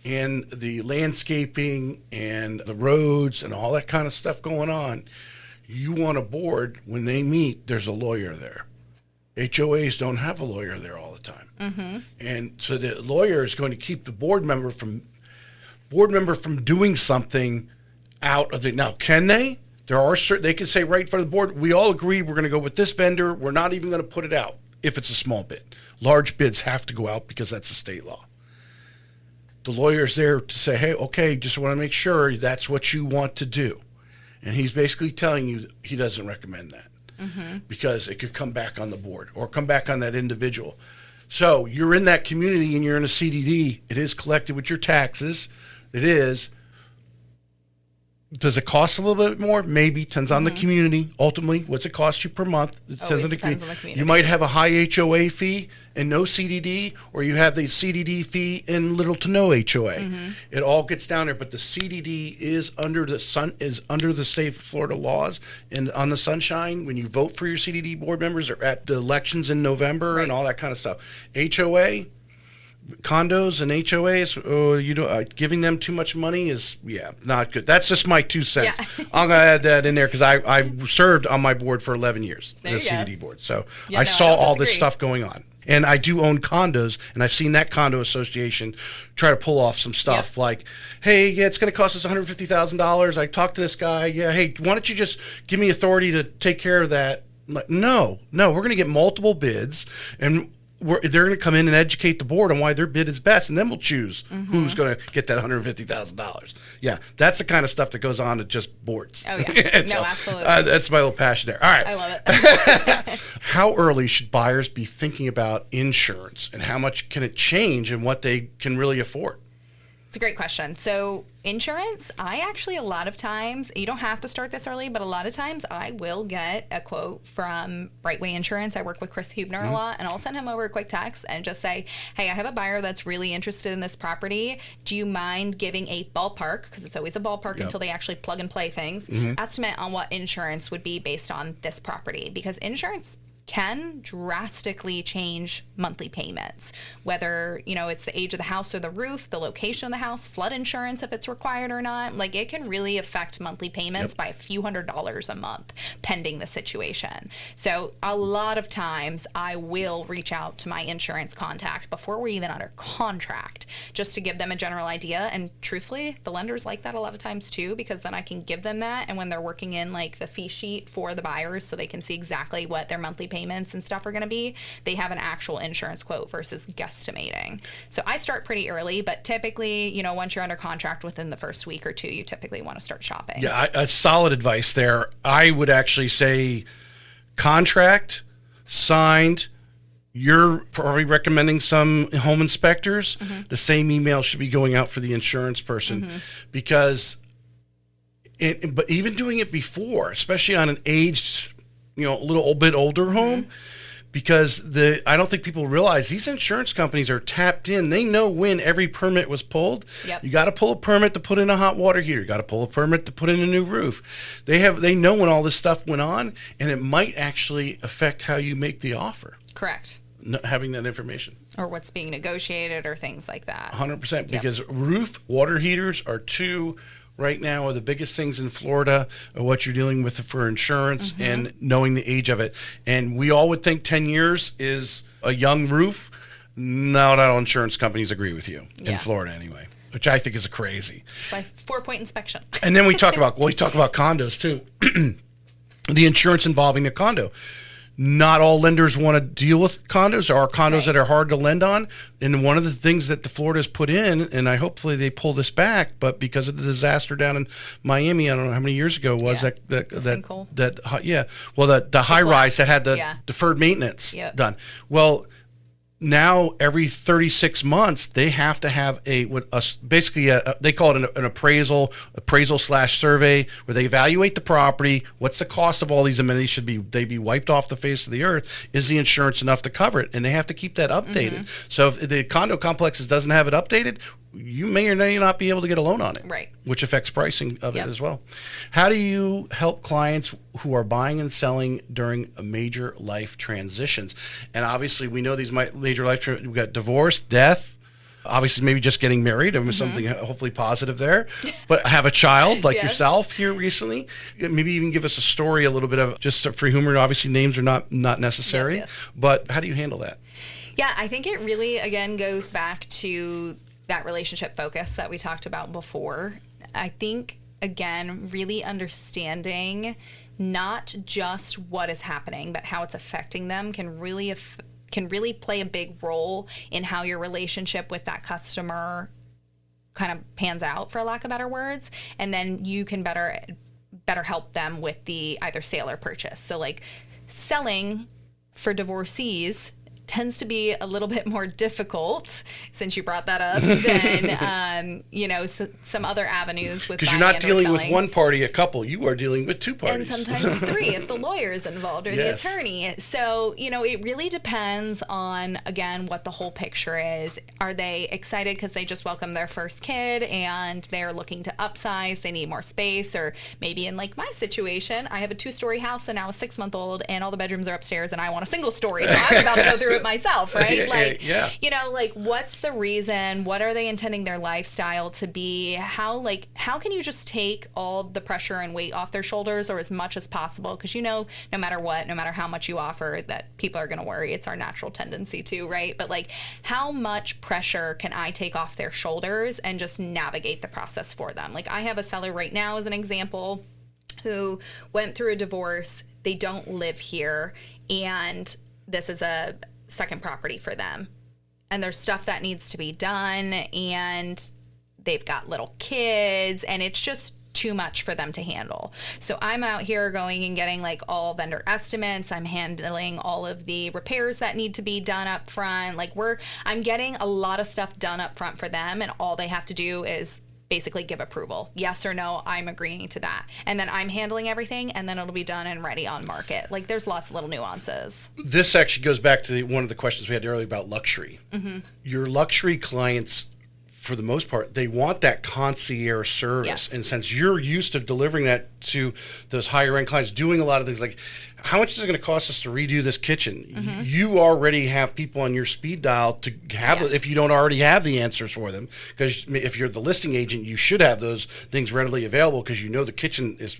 and the landscaping and the roads and all that kind of stuff going on, you want a board, when they meet, there's a lawyer there. HOAs don't have a lawyer there all the time. And so the lawyer is going to keep the board member from doing something out of it. Now, can they? There are certain, they can say right in front of the board, we all agree we're going to go with this vendor. We're not even going to put it out if it's a small bid. Large bids have to go out because that's a state law. The lawyer's there to say, hey, okay, just want to make sure that's what you want to do. And he's basically telling you he doesn't recommend that because it could come back on the board or come back on that individual. So you're in that community and you're in a CDD. It is collected with your taxes. It is. Does it cost a little bit more? Maybe. Depends on the community. Ultimately, what's it cost you per month? It depends on the community. You might have a high HOA fee and no CDD, or you have the CDD fee and little to no HOA. It all gets down there, but the CDD is under the state of Florida laws, and on the sunshine when you vote for your CDD board members or at the elections in November and all that kind of stuff. HOA. Condos and HOAs, giving them too much money is, not good. That's just my 2 cents. Yeah. I'm going to add that in there because I served on my board for 11 years, the CDD board. So I saw all this stuff going on. And I do own condos, and I've seen that condo association try to pull off some stuff like, hey, it's going to cost us $150,000. I talked to this guy. Hey, why don't you just give me authority to take care of that? I'm like, no, we're going to get multiple bids, and they're going to come in and educate the board on why their bid is best, and then we'll choose who's going to get that $150,000. Yeah, that's the kind of stuff that goes on at just boards. Oh, yeah. No, absolutely. That's my little passion there. All right. I love it. How early should buyers be thinking about insurance, and how much can it change and what they can really afford? It's a great question. So insurance, I actually, a lot of times, you don't have to start this early, but a lot of times I will get a quote from Brightway Insurance. I work with Chris Hubner a lot, and I'll send him over a quick text and just say, hey, I have a buyer that's really interested in this property. Do you mind giving a ballpark, because it's always a ballpark until they actually plug and play things, estimate on what insurance would be based on this property? Because insurance can drastically change monthly payments, whether, it's the age of the house or the roof, the location of the house, flood insurance if it's required or not. Like, it can really affect monthly payments by a few $100s a month, pending the situation. So a lot of times I will reach out to my insurance contact before we're even under contract, just to give them a general idea. And truthfully, the lenders like that a lot of times too, because then I can give them that, and when they're working in like the fee sheet for the buyers so they can see exactly what their monthly payments and stuff are going to be, they have an actual insurance quote versus guesstimating. So I start pretty early, but typically, once you're under contract within the first week or two, you typically want to start shopping. Yeah, solid advice there. I would actually say contract signed. You're probably recommending some home inspectors. The same email should be going out for the insurance person because but even doing it before, especially on an aged, a little bit older home, because I don't think people realize these insurance companies are tapped in. They know when every permit was pulled. You got to pull a permit to put in a hot water heater. You got to pull a permit to put in a new roof. They know when all this stuff went on, and it might actually affect how you make the offer. Correct. Having that information. Or what's being negotiated or things like that. 100%. Because roof, water heaters are right now are the biggest things in Florida of what you're dealing with for insurance and knowing the age of it. And we all would think 10 years is a young roof. Not all insurance companies agree with you in Florida anyway, which I think is crazy. It's by 4-point inspection. And then we talk about condos too. The insurance involving the condo. Not all lenders want to deal with condos. There are condos that are hard to lend on. And one of the things that the Florida's put in, and hopefully they pull this back, but because of the disaster down in Miami, I don't know how many years ago was the high rise that had the deferred maintenance done. Well, now every 36 months they have to have they call it an appraisal / survey where they evaluate the property. What's the cost of all these amenities? Should they be wiped off the face of the earth? Is the insurance enough to cover it? And they have to keep that updated. So if the condo complexes doesn't have it updated, you may or may not be able to get a loan on it. Right. Which affects pricing of it as well. How do you help clients who are buying and selling during a major life transitions? And obviously we know these major life we've got divorce, death, obviously maybe just getting married, something hopefully positive there, but have a child like yourself here recently. Maybe even give us a story, a little bit of just for humor. Obviously names are not necessary, but how do you handle that? Yeah, I think it really, again, goes back to that relationship focus that we talked about before. I think, again, really understanding not just what is happening, but how it's affecting them can really play a big role in how your relationship with that customer kind of pans out, for lack of better words. And then you can better help them with the either sale or purchase. So like selling for divorcees tends to be a little bit more difficult, since you brought that up, than some other avenues with, because you're not dealing with one party, a couple. You are dealing with two parties, and sometimes three if the lawyer is involved or the attorney. So it really depends on, again, what the whole picture is. Are they excited because they just welcomed their first kid and they're looking to upsize, they need more space? Or maybe in like my situation, I have a 2-story house and now a 6-month-old and all the bedrooms are upstairs and I want a single story, so I'm about to go through it myself, right? Like what's the reason? What are they intending their lifestyle to be? How can you just take all the pressure and weight off their shoulders, or as much as possible? Because no matter what, no matter how much you offer, that people are going to worry. It's our natural tendency to, right? But like, how much pressure can I take off their shoulders and just navigate the process for them? Like, I have a seller right now, as an example, who went through a divorce. They don't live here, and this is a second property for them, and there's stuff that needs to be done, and they've got little kids, and it's just too much for them to handle. So I'm out here going and getting like all vendor estimates. I'm handling all of the repairs that need to be done up front. Like I'm getting a lot of stuff done up front for them, and all they have to do is basically give approval. Yes or no, I'm agreeing to that. And then I'm handling everything, and then it'll be done and ready on market. Like, there's lots of little nuances. This actually goes back to one of the questions we had earlier about luxury. Mm-hmm. Your luxury clients, for the most part, they want that concierge service. Yes. And since you're used to delivering that to those higher end clients, doing a lot of things like, how much is it going to cost us to redo this kitchen? Mm-hmm. You already have people on your speed dial to have it, if you don't already have the answers for them. Because if you're the listing agent, you should have those things readily available, because you know the kitchen is,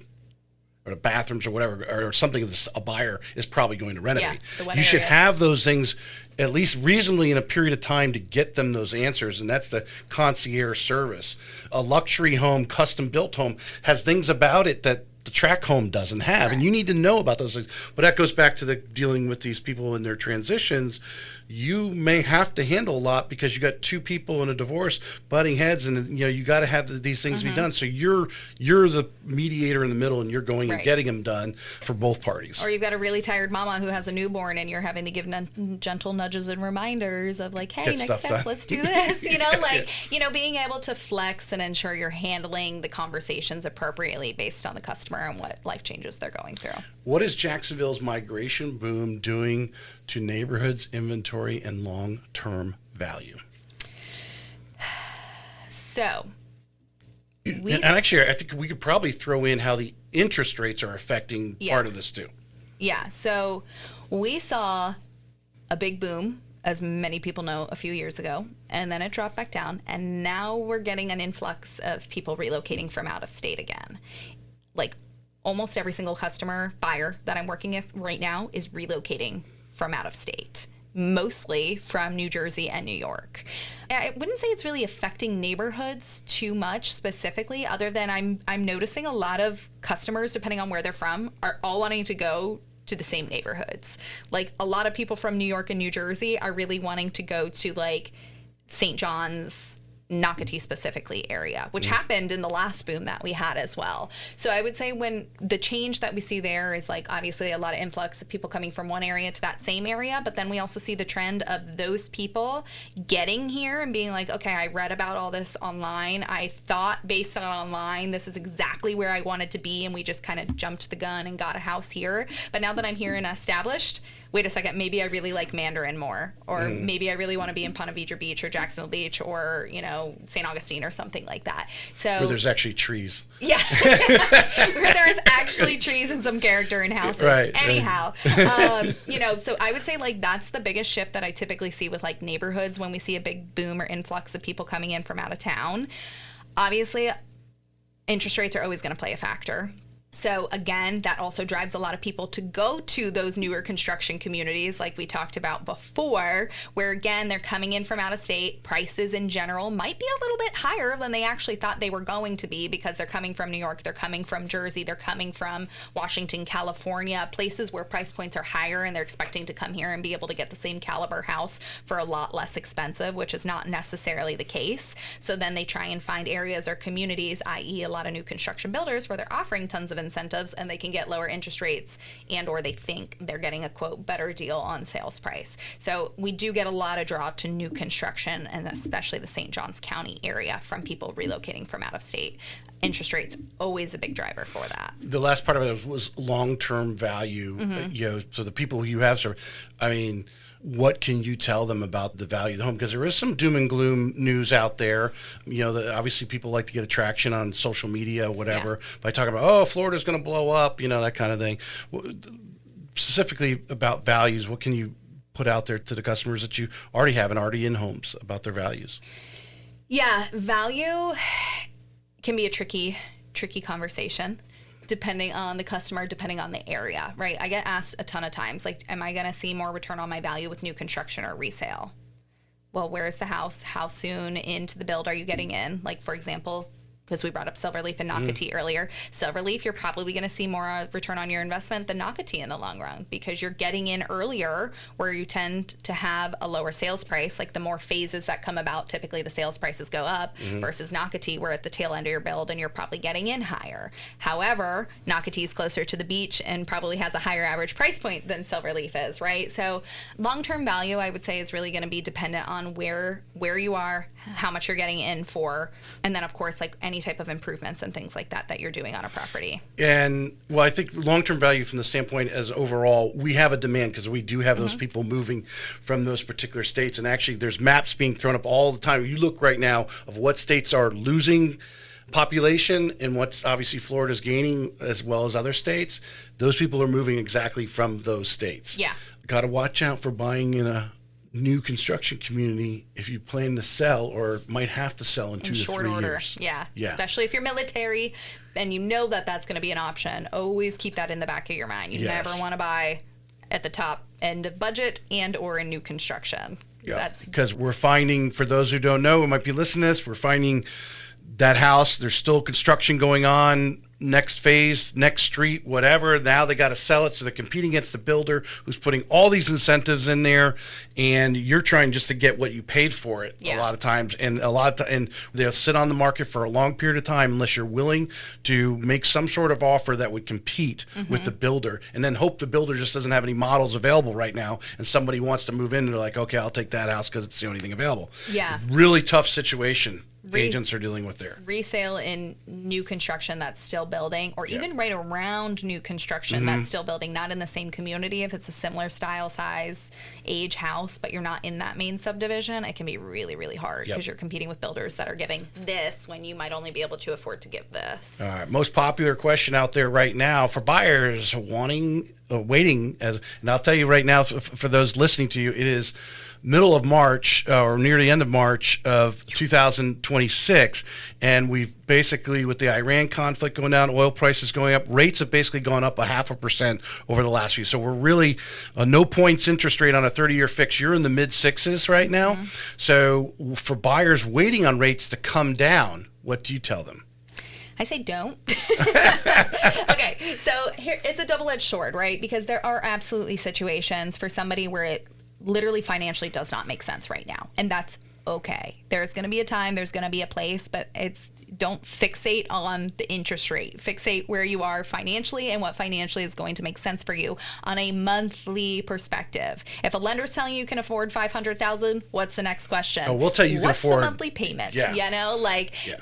or the bathrooms or whatever, or something a buyer is probably going to renovate. Yeah, you should have those things at least reasonably in a period of time to get them those answers, and that's the concierge service. A luxury home, custom built home, has things about it that the track home doesn't have. Right. And you need to know about those things. But that goes back to the dealing with these people in their transitions. You may have to handle a lot because you got two people in a divorce butting heads, and you got to have these things be done. So you're the mediator in the middle, and you're going and getting them done for both parties. Or you've got a really tired mama who has a newborn, and you're having to give gentle nudges and reminders of like, hey, next steps, let's do this. Being able to flex and ensure you're handling the conversations appropriately based on the customer and what life changes they're going through. What is Jacksonville's migration boom doing to neighborhoods, inventory, and long-term value? So, and actually, I think we could probably throw in how the interest rates are affecting part of this too. Yeah. So we saw a big boom, as many people know, a few years ago, and then it dropped back down, and now we're getting an influx of people relocating from out of state again. Like, almost every single buyer that I'm working with right now is relocating from out of state, mostly from New Jersey and New York. I wouldn't say it's really affecting neighborhoods too much specifically, other than I'm noticing a lot of customers, depending on where they're from, are all wanting to go to the same neighborhoods. Like, a lot of people from New York and New Jersey are really wanting to go to like St. John's, Nocatee specifically area, which happened in the last boom that we had as well. So I would say when the change that we see there is like obviously a lot of influx of people coming from one area to that same area, but then we also see the trend of those people getting here and being like, okay, I read about all this online. I thought based on online, this is exactly where I wanted to be, and we just kind of jumped the gun and got a house here. But now that I'm here and established, wait a second, maybe I really like Mandarin more, or maybe I really want to be in Ponte Vedra Beach or Jacksonville Beach or, St. Augustine or something like that. So where there's actually trees. Yeah. Where there's actually trees and some character in houses. Right. Anyhow, so I would say like that's the biggest shift that I typically see with like neighborhoods when we see a big boom or influx of people coming in from out of town. Obviously, interest rates are always going to play a factor. So again, that also drives a lot of people to go to those newer construction communities like we talked about before, where again, they're coming in from out of state. Prices in general might be a little bit higher than they actually thought they were going to be because they're coming from New York, they're coming from Jersey, they're coming from Washington, California, places where price points are higher, and they're expecting to come here and be able to get the same caliber house for a lot less expensive, which is not necessarily the case. So then they try and find areas or communities, i.e. a lot of new construction builders, where they're offering tons of incentives and they can get lower interest rates, and or they think they're getting a quote better deal on sales price. So we do get a lot of draw to new construction, and especially the St. Johns County area, from people relocating from out of state. Interest rates always a big driver for that. The last part of it was long-term value. So the people you have, what can you tell them about the value of the home? Because there is some doom and gloom news out there. Obviously people like to get attraction on social media, whatever, by talking about, Florida's going to blow up, that kind of thing. Specifically about values, what can you put out there to the customers that you already have and already in homes about their values? Yeah, value can be a tricky conversation, depending on the customer, depending on the area, right? I get asked a ton of times, like, am I going to see more return on my value with new construction or resale? Well, where is the house? How soon into the build are you getting in? Like, for example, because we brought up Silverleaf and Nocatee earlier. Silverleaf, you're probably going to see more return on your investment than Nocatee in the long run, because you're getting in earlier, where you tend to have a lower sales price. Like the more phases that come about, typically the sales prices go up, versus Nocatee, where at the tail end of your build and you're probably getting in higher. However, Nocatee is closer to the beach and probably has a higher average price point than Silverleaf is, right? So long-term value, I would say, is really going to be dependent on where you are, how much you're getting in for, and then of course, like any type of improvements and things like that you're doing on a property. And well, I think long-term value from the standpoint as overall, we have a demand because we do have those people moving from those particular states. And actually there's maps being thrown up all the time. You look right now of what states are losing population and what's obviously Florida's gaining, as well as other states. Those people are moving exactly from those states. Yeah. Got to watch out for buying in a new construction community if you plan to sell or might have to sell in 2 to 3 years. Yeah. Especially if you're military and you know that that's going to be an option. Always keep that in the back of your mind. You never want to buy at the top end of budget and or in new construction. Yeah, because we're finding, for those who don't know, who might be listening to this, we're finding that house, there's still construction going on, next phase, next street, whatever. Now they got to sell it, so they're competing against the builder who's putting all these incentives in there, and you're trying just to get what you paid for it a lot of times. And and they'll sit on the market for a long period of time unless you're willing to make some sort of offer that would compete with the builder, and then hope the builder just doesn't have any models available right now, and somebody wants to move in and they're like, okay, I'll take that house because it's the only thing available. Yeah. Really tough situation agents are dealing with there. Resale in new construction that's still building, or even right around new construction that's still building, not in the same community. If it's a similar style, size, age house, but you're not in that main subdivision, it can be really, really hard because you're competing with builders that are giving this when you might only be able to afford to give this. All right. Most popular question out there right now for buyers waiting, and I'll tell you right now, for those listening to you, it is middle of March or near the end of March of 2026, and we've basically, with the Iran conflict going down, oil prices going up, rates have basically gone up 0.5% over the last few. So we're really no points interest rate on a 30-year fix. You're in the mid sixes right now. So for buyers waiting on rates to come down, what do you tell them? I say don't. Okay, so here, it's a double-edged sword, right? Because there are absolutely situations for somebody where it literally financially does not make sense right now, and that's okay. There's going to be a time, there's going to be a place, but don't fixate on the interest rate. Fixate where you are financially and what financially is going to make sense for you on a monthly perspective. If a lender's telling you can afford $500,000, what's the next question? Oh, we'll tell you what's can afford the monthly payment.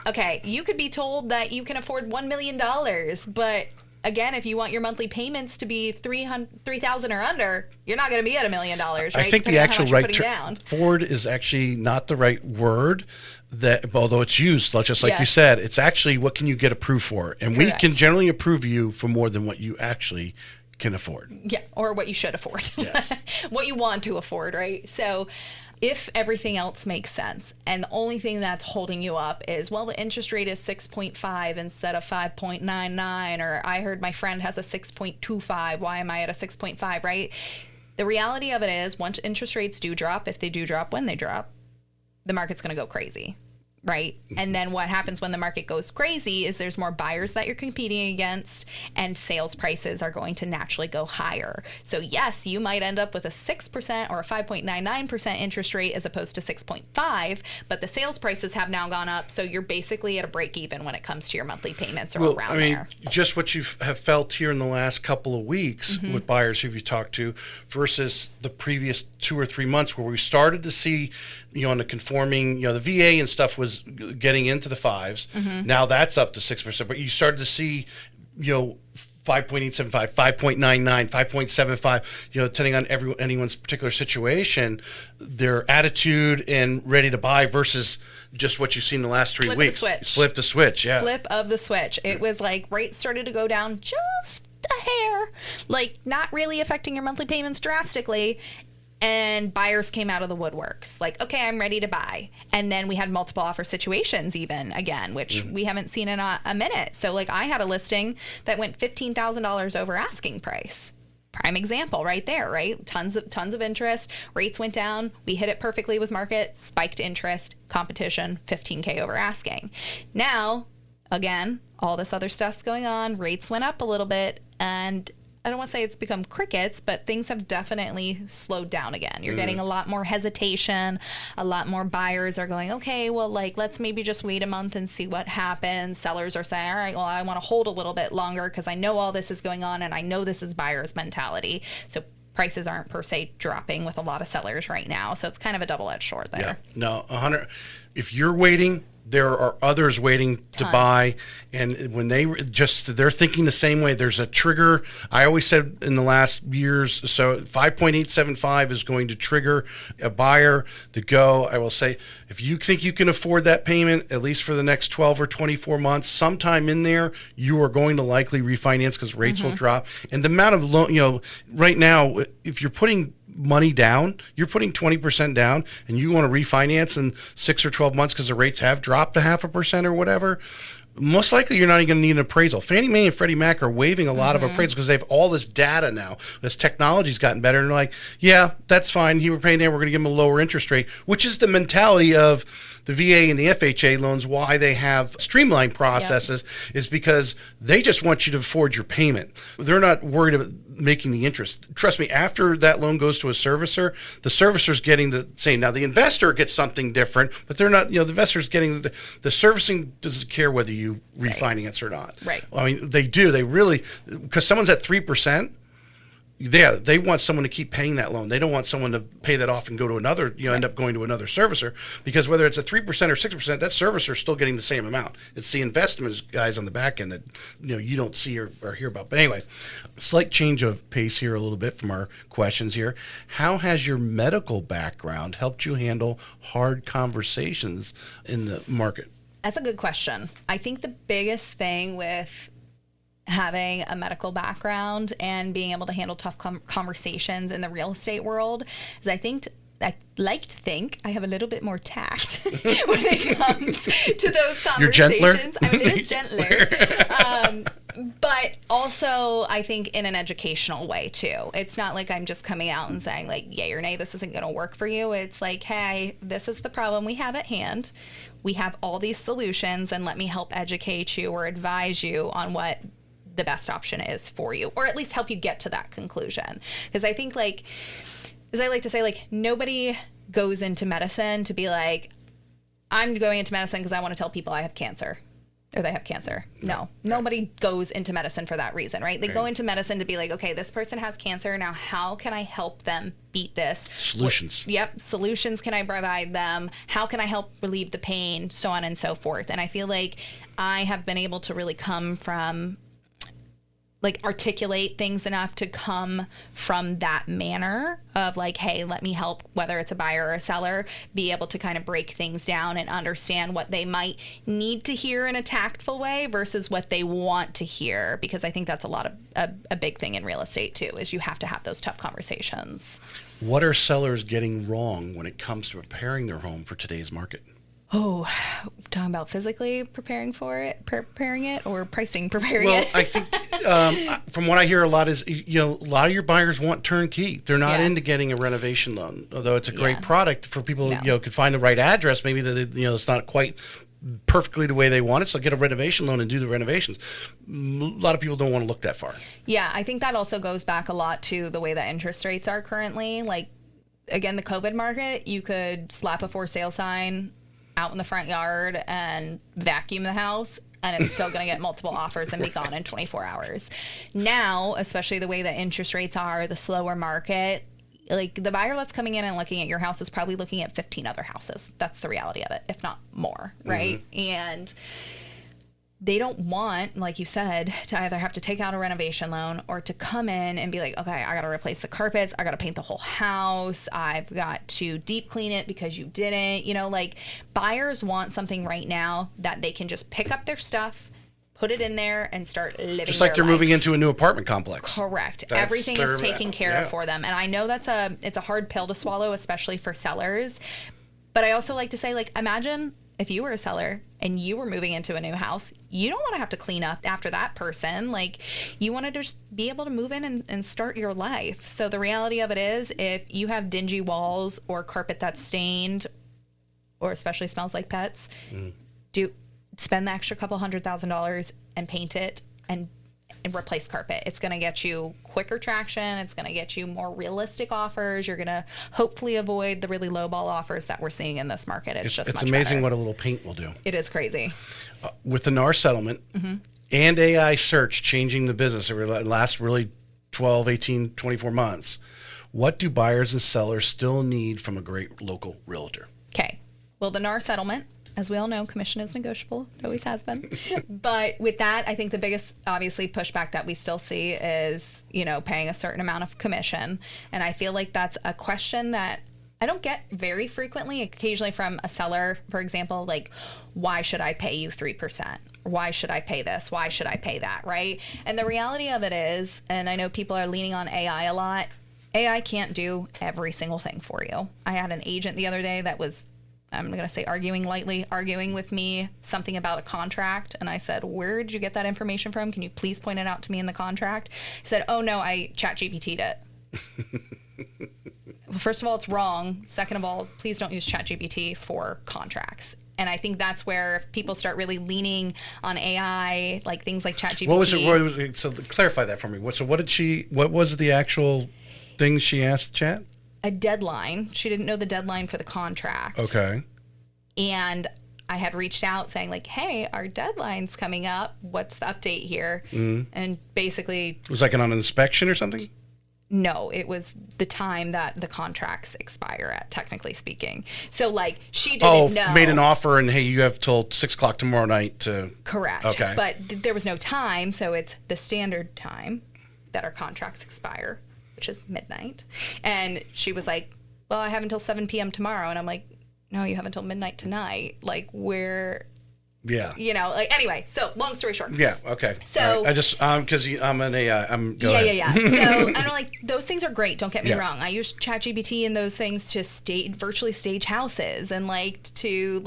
Okay, you could be told that you can afford $1 million, but again, if you want your monthly payments to be $3,000 or under, you're not going to be at $1 million, right? I think the actual right term, forward is actually not the right word. That although it's used, just like you said, it's actually what can you get approved for, and we can generally approve you for more than what you actually can afford. Yeah, or what you should afford. Yes. What you want to afford, right? So if everything else makes sense and the only thing that's holding you up is, well, the interest rate is 6.5 instead of 5.99, or I heard my friend has a 6.25, why am I at a 6.5, right? The reality of it is, once interest rates do drop, if they do drop, when they drop, the market's going to go crazy, right? And then what happens when the market goes crazy is there's more buyers that you're competing against, and sales prices are going to naturally go higher. So yes, you might end up with a 6% or a 5.99% interest rate as opposed to 6.5, but the sales prices have now gone up, so you're basically at a break even when it comes to your monthly payments, or around there. Just what you have felt here in the last couple of weeks with buyers who you talked to versus the previous 2 or 3 months where we started to see, on the conforming, the VA and stuff was getting into the 5s. Now that's up to 6%, but you started to see, 5.875, 5.99, 5.75, depending on anyone's particular situation, their attitude and ready to buy versus just what you've seen the last 3 weeks. Flip the switch, yeah. Flip of the switch. It was like rates started to go down just a hair, like not really affecting your monthly payments drastically. And buyers came out of the woodworks like, okay, I'm ready to buy. And then we had multiple offer situations even again, which we haven't seen in a minute. So like I had a listing that went $15,000 over asking price. Prime example right there, right? Tons of interest. Rates went down. We hit it perfectly with market, spiked interest, competition, $15K over asking. Now, again, all this other stuff's going on. Rates went up a little bit, and I don't want to say it's become crickets, but things have definitely slowed down again. You're getting a lot more hesitation. A lot more buyers are going, okay, well, let's maybe just wait a month and see what happens. Sellers are saying, all right, well, I want to hold a little bit longer because I know all this is going on and I know this is buyer's mentality. So prices aren't per se dropping with a lot of sellers right now. So it's kind of a double-edged sword there. Yeah, no, 100. If you're waiting, there are others waiting to buy, and when they're thinking the same way. There's a trigger. I always said in the last years, so 5.875 is going to trigger a buyer to go. I will say, if you think you can afford that payment, at least for the next 12 or 24 months, sometime in there, you are going to likely refinance because rates will drop. And the amount of loan, right now, if you're putting money down, you're putting 20% down, and you want to refinance in 6 or 12 months because the rates have dropped 0.5% or whatever, most likely you're not even going to need an appraisal. Fannie Mae and Freddie Mac are waiving a lot of appraisals because they have all this data now. This technology's gotten better, and they're like, yeah, that's fine. We're paying there. We're going to give them a lower interest rate, which is the mentality of the VA and the FHA loans. Why they have streamlined processes is because they just want you to afford your payment. They're not worried about making the interest. Trust me, after that loan goes to a servicer, the servicer's getting the same. Now, the investor gets something different, but they're not, the investor's getting the servicing doesn't care whether you refinance or not. Right. I mean, they do. They really, because someone's at 3%, they want someone to keep paying that loan. They don't want someone to pay that off and go to another, end up going to another servicer, because whether it's a 3% or 6%, that servicer is still getting the same amount. It's the investment guys on the back end that, you don't see or hear about. But anyway, slight change of pace here a little bit from our questions here. How has your medical background helped you handle hard conversations in the market? That's a good question. I think the biggest thing with having a medical background and being able to handle tough conversations in the real estate world is I like to think I have a little bit more tact when it comes to those conversations. You're gentler? I'm a little gentler. But also, I think in an educational way, too. It's not like I'm just coming out and saying, yay or nay, this isn't going to work for you. It's like, hey, this is the problem we have at hand. We have all these solutions, and let me help educate you or advise you on what the best option is for you, or at least help you get to that conclusion. Because I think, as I like to say, nobody goes into medicine to be like, I'm going into medicine because I want to tell people I have cancer or they have cancer. No, nobody goes into medicine for that reason, right? They go into medicine to be like, okay, this person has cancer. Now, how can I help them beat this? Solutions. Solutions can I provide them? How can I help relieve the pain? So on and so forth. And I feel like I have been able to really come from like articulate things enough to come from that manner of like, hey, let me help, whether it's a buyer or a seller, be able to kind of break things down and understand what they might need to hear in a tactful way versus what they want to hear. Because I think that's a big thing in real estate too, is you have to have those tough conversations. What are sellers getting wrong when it comes to preparing their home for today's market? Oh, talking about physically preparing it, or pricing preparing well, it? I think from what I hear a lot is, a lot of your buyers want turnkey. They're not into getting a renovation loan, although it's a great product for people who could find the right address. Maybe that it's not quite perfectly the way they want it, so get a renovation loan and do the renovations. A lot of people don't want to look that far. Yeah, I think that also goes back a lot to the way that interest rates are currently. Like, again, the COVID market, you could slap a for sale sign out in the front yard and vacuum the house, and it's still going to get multiple offers and be gone in 24 hours. Now, especially the way that interest rates are, the slower market, like the buyer that's coming in and looking at your house is probably looking at 15 other houses. That's the reality of it, if not more, right? Mm-hmm. And they don't want, like you said, to either have to take out a renovation loan or to come in and be like, okay, I got to replace the carpets. I got to paint the whole house. I've got to deep clean it because you didn't. Like, buyers want something right now that they can just pick up their stuff, put it in there, and start living just like they're life. Moving into a new apartment complex. Correct. Everything is taken care of for them. And I know it's a hard pill to swallow, especially for sellers. But I also like to say, like, imagine if you were a seller and you were moving into a new house, you don't want to have to clean up after that person. Like, you want to just be able to move in and start your life. So the reality of it is, if you have dingy walls or carpet that's stained, or especially smells like pets, spend the extra couple $100,000 and paint it and replace carpet. It's going to get you quicker traction. It's going to get you more realistic offers. You're going to hopefully avoid the really low ball offers that we're seeing in this market. It's just much amazing better. What a little paint will do. It is crazy. With the NAR settlement and AI search changing the business over the last really 12, 18, 24 months, what do buyers and sellers still need from a great local realtor? Okay. Well, the NAR settlement, as we all know, commission is negotiable. It always has been. But with that, I think the biggest, obviously, pushback that we still see is, paying a certain amount of commission. And I feel like that's a question that I don't get very frequently, occasionally from a seller, for example, like, why should I pay you 3%? Why should I pay this? Why should I pay that, right? And the reality of it is, and I know people are leaning on AI a lot, AI can't do every single thing for you. I had an agent the other day that was, I'm going to say arguing with me something about a contract. And I said, where did you get that information from? Can you please point it out to me in the contract? He said, oh no, I ChatGPT'd it. Well, first of all, it's wrong. Second of all, please don't use ChatGPT for contracts. And I think that's where if people start really leaning on AI, like things like ChatGPT. What was it? So clarify that for me. What was the actual thing she asked Chat? A deadline. She didn't know the deadline for the contract. Okay. And I had reached out saying, like, hey, our deadline's coming up. What's the update here? Mm-hmm. And basically... It was like on an inspection or something? No, it was the time that the contracts expire at, technically speaking. So, like, she didn't know. Made an offer and, hey, you have till 6 o'clock tomorrow night to... Correct. Okay. But there was no time, so it's the standard time that our contracts expire, which is midnight. And she was like, well, I have until 7 p.m. tomorrow. And I'm like, no, you have until midnight tonight. Like, where... Yeah. Anyway, so long story short. Yeah, okay. So right. I just, because I'm an AI, go ahead. Yeah. So, I'm like, those things are great, don't get me wrong. I use ChatGPT and those things to virtually stage houses and, to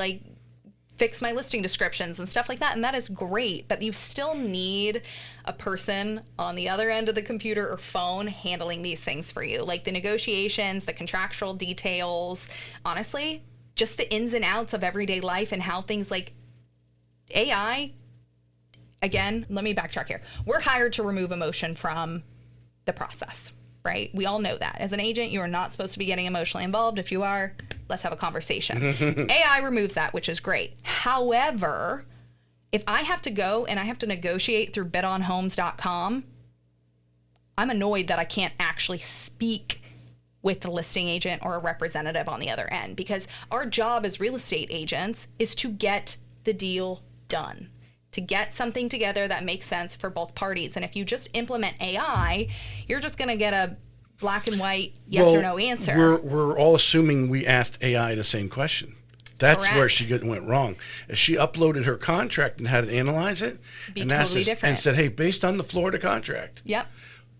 fix my listing descriptions and stuff like that. And that is great, but you still need a person on the other end of the computer or phone handling these things for you. Like the negotiations, the contractual details, honestly, just the ins and outs of everyday life and how things AI, again, let me backtrack here. We're hired to remove emotion from the process, right? We all know that. As an agent, you are not supposed to be getting emotionally involved. If you are, let's have a conversation. AI removes that, which is great. However, if I have to go and I have to negotiate through bidonhomes.com, I'm annoyed that I can't actually speak with the listing agent or a representative on the other end, because our job as real estate agents is to get the deal done. to get something together that makes sense for both parties. And if you just implement AI, you're just going to get a black and white yes or no answer. We're all assuming we asked AI the same question. That's Correct. where she went wrong. If she uploaded her contract and had it analyze it, Be and totally different. and said, hey, based on the Florida contract, Yep.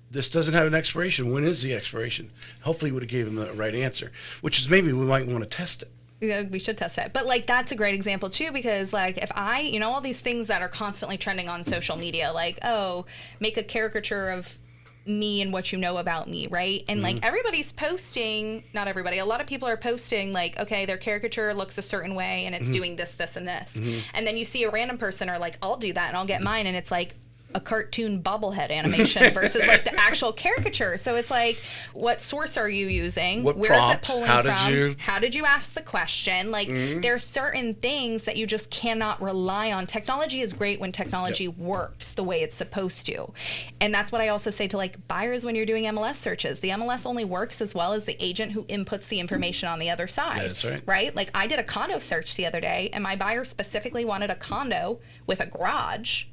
this doesn't have an expiration. When is the expiration? Hopefully, would have gave him the right answer, which is maybe we might want to test it. Yeah, we should test it. But like, that's a great example too, because like if I, you know, all these things that are constantly trending on social media, like, oh, make a caricature of me and what you know about me, right? And like everybody's posting, not everybody, a lot of people are posting like, okay, their caricature looks a certain way and it's doing this, this, and this. And then you see a random person are like, I'll do that and I'll get mine. And it's like a cartoon bobblehead animation versus like the actual caricature. So it's like, what source are you using? What Where prompt? is it pulling How from? did you? How did you ask the question? Like there are certain things that you just cannot rely on. Technology is great when technology works the way it's supposed to. And that's what I also say to like buyers when you're doing MLS searches. The MLS only works as well as the agent who inputs the information on the other side. Yeah, that's right. Right? Like I did a condo search the other day and my buyer specifically wanted a condo with a garage.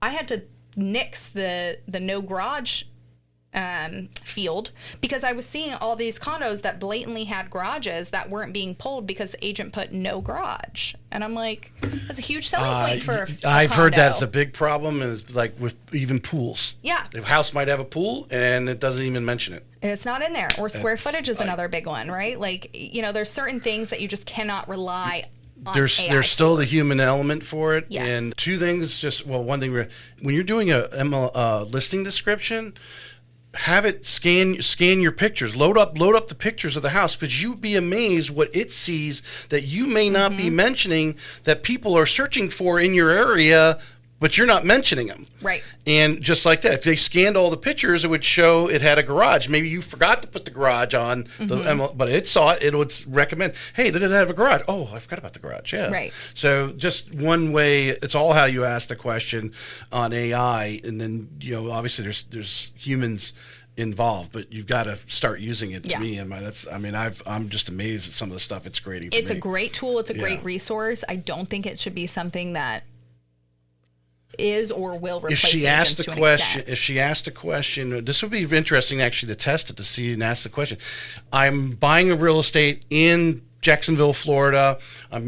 I had to nix the no garage field because I was seeing all these condos that blatantly had garages that weren't being pulled because the agent put no garage. And I'm like, that's a huge selling point for a I've condo. heard that's a big problem, and it's like with even pools. Yeah. The house might have a pool, and it doesn't even mention it. It's not in there. Or square footage is like- another big one, right? Like, you know, there's certain things that you just cannot rely on. There's still the human element for it. Yes. And two things, one thing, when you're doing a listing description, have it scan your pictures, load up the pictures of the house, because you'd be amazed what it sees that you may not be mentioning that people are searching for in your area, but you're not mentioning them. Right. And just like that, if they scanned all the pictures, it would show it had a garage. Maybe you forgot to put the garage on, but it saw it. It would recommend, hey, did it have a garage? Oh, I forgot about the garage. Yeah. Right. So just one way, it's all how you ask the question on AI. And then, you know, obviously there's humans involved, but you've got to start using it to me. And I'm just amazed at some of the stuff it's creating for It's me. a great tool. It's a great resource. I don't think it should be something that is or will replace if she asked agents the to an question, extent. if she asked a question, this would be interesting actually to test it to see and ask the question. I'm buying a real estate in Jacksonville, Florida. They're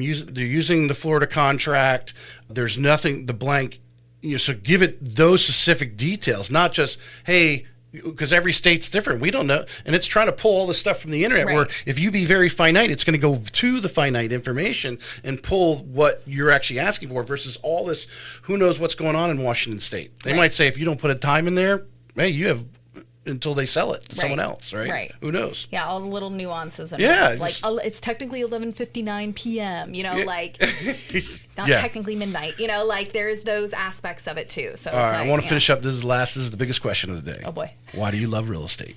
using the Florida contract. There's nothing, the blank, you know, so give it those specific details, not just, hey, because every state's different. We don't know. And it's trying to pull all this stuff from the internet where if you be very finite, it's going to go to the finite information and pull what you're actually asking for versus all this, who knows what's going on in Washington State. They might say, if you don't put a time in there, hey, you have until they sell it to someone else, right? Right. Who knows? Yeah, all the little nuances. And like it's technically 11:59 p.m. You know, like not technically midnight. You know, like there's those aspects of it too. So all right, I want to finish up. This is the biggest question of the day. Oh boy. Why do you love real estate?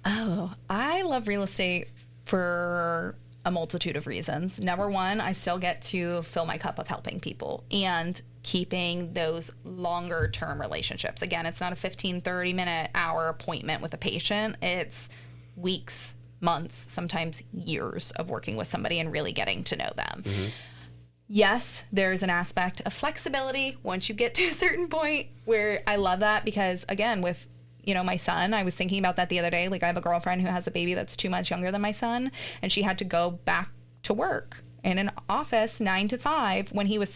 Oh, I love real estate for a multitude of reasons. Number one, I still get to fill my cup of helping people and keeping those longer term relationships. Again, it's not a 15, 30 minute, hour appointment with a patient. It's weeks, months, sometimes years of working with somebody and really getting to know them. Yes, there's an aspect of flexibility once you get to a certain point where I love that because, again, with my son, I was thinking about that the other day. Like, I have a girlfriend who has a baby that's 2 months younger than my son, and she had to go back to work in an office 9 to 5 when she was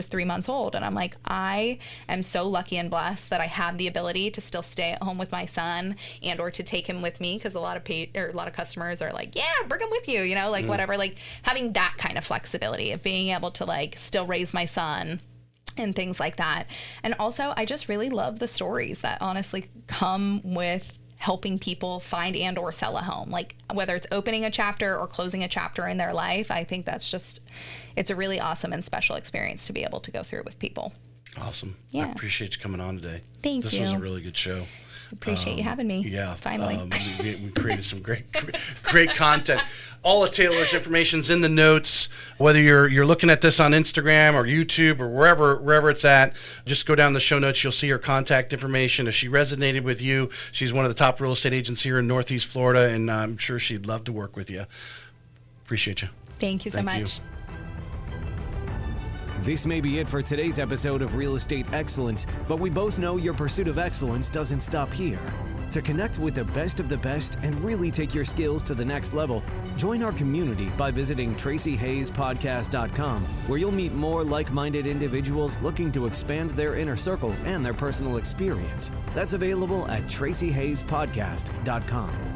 3 months old. And I'm like, I am so lucky and blessed that I have the ability to still stay at home with my son and or to take him with me, because a lot of customers are like, yeah, bring him with you, whatever. Like, having that kind of flexibility of being able to like still raise my son and things like that. And also, I just really love the stories that honestly come with helping people find and or sell a home. Like, whether it's opening a chapter or closing a chapter in their life, I think it's a really awesome and special experience to be able to go through with people. Awesome. Yeah. I appreciate you coming on today. Thank you. This was a really good show. Appreciate you having me. Yeah. Finally. We created some great content. All of Taylor's information's in the notes. Whether you're looking at this on Instagram or YouTube or wherever it's at, just go down the show notes. You'll see her contact information. If she resonated with you, she's one of the top real estate agents here in Northeast Florida, and I'm sure she'd love to work with you. Appreciate you. Thank you so much. This may be it for today's episode of Real Estate Excellence, but we both know your pursuit of excellence doesn't stop here. To connect with the best of the best and really take your skills to the next level, join our community by visiting TracyHayesPodcast.com, where you'll meet more like-minded individuals looking to expand their inner circle and their personal experience. That's available at TracyHayesPodcast.com.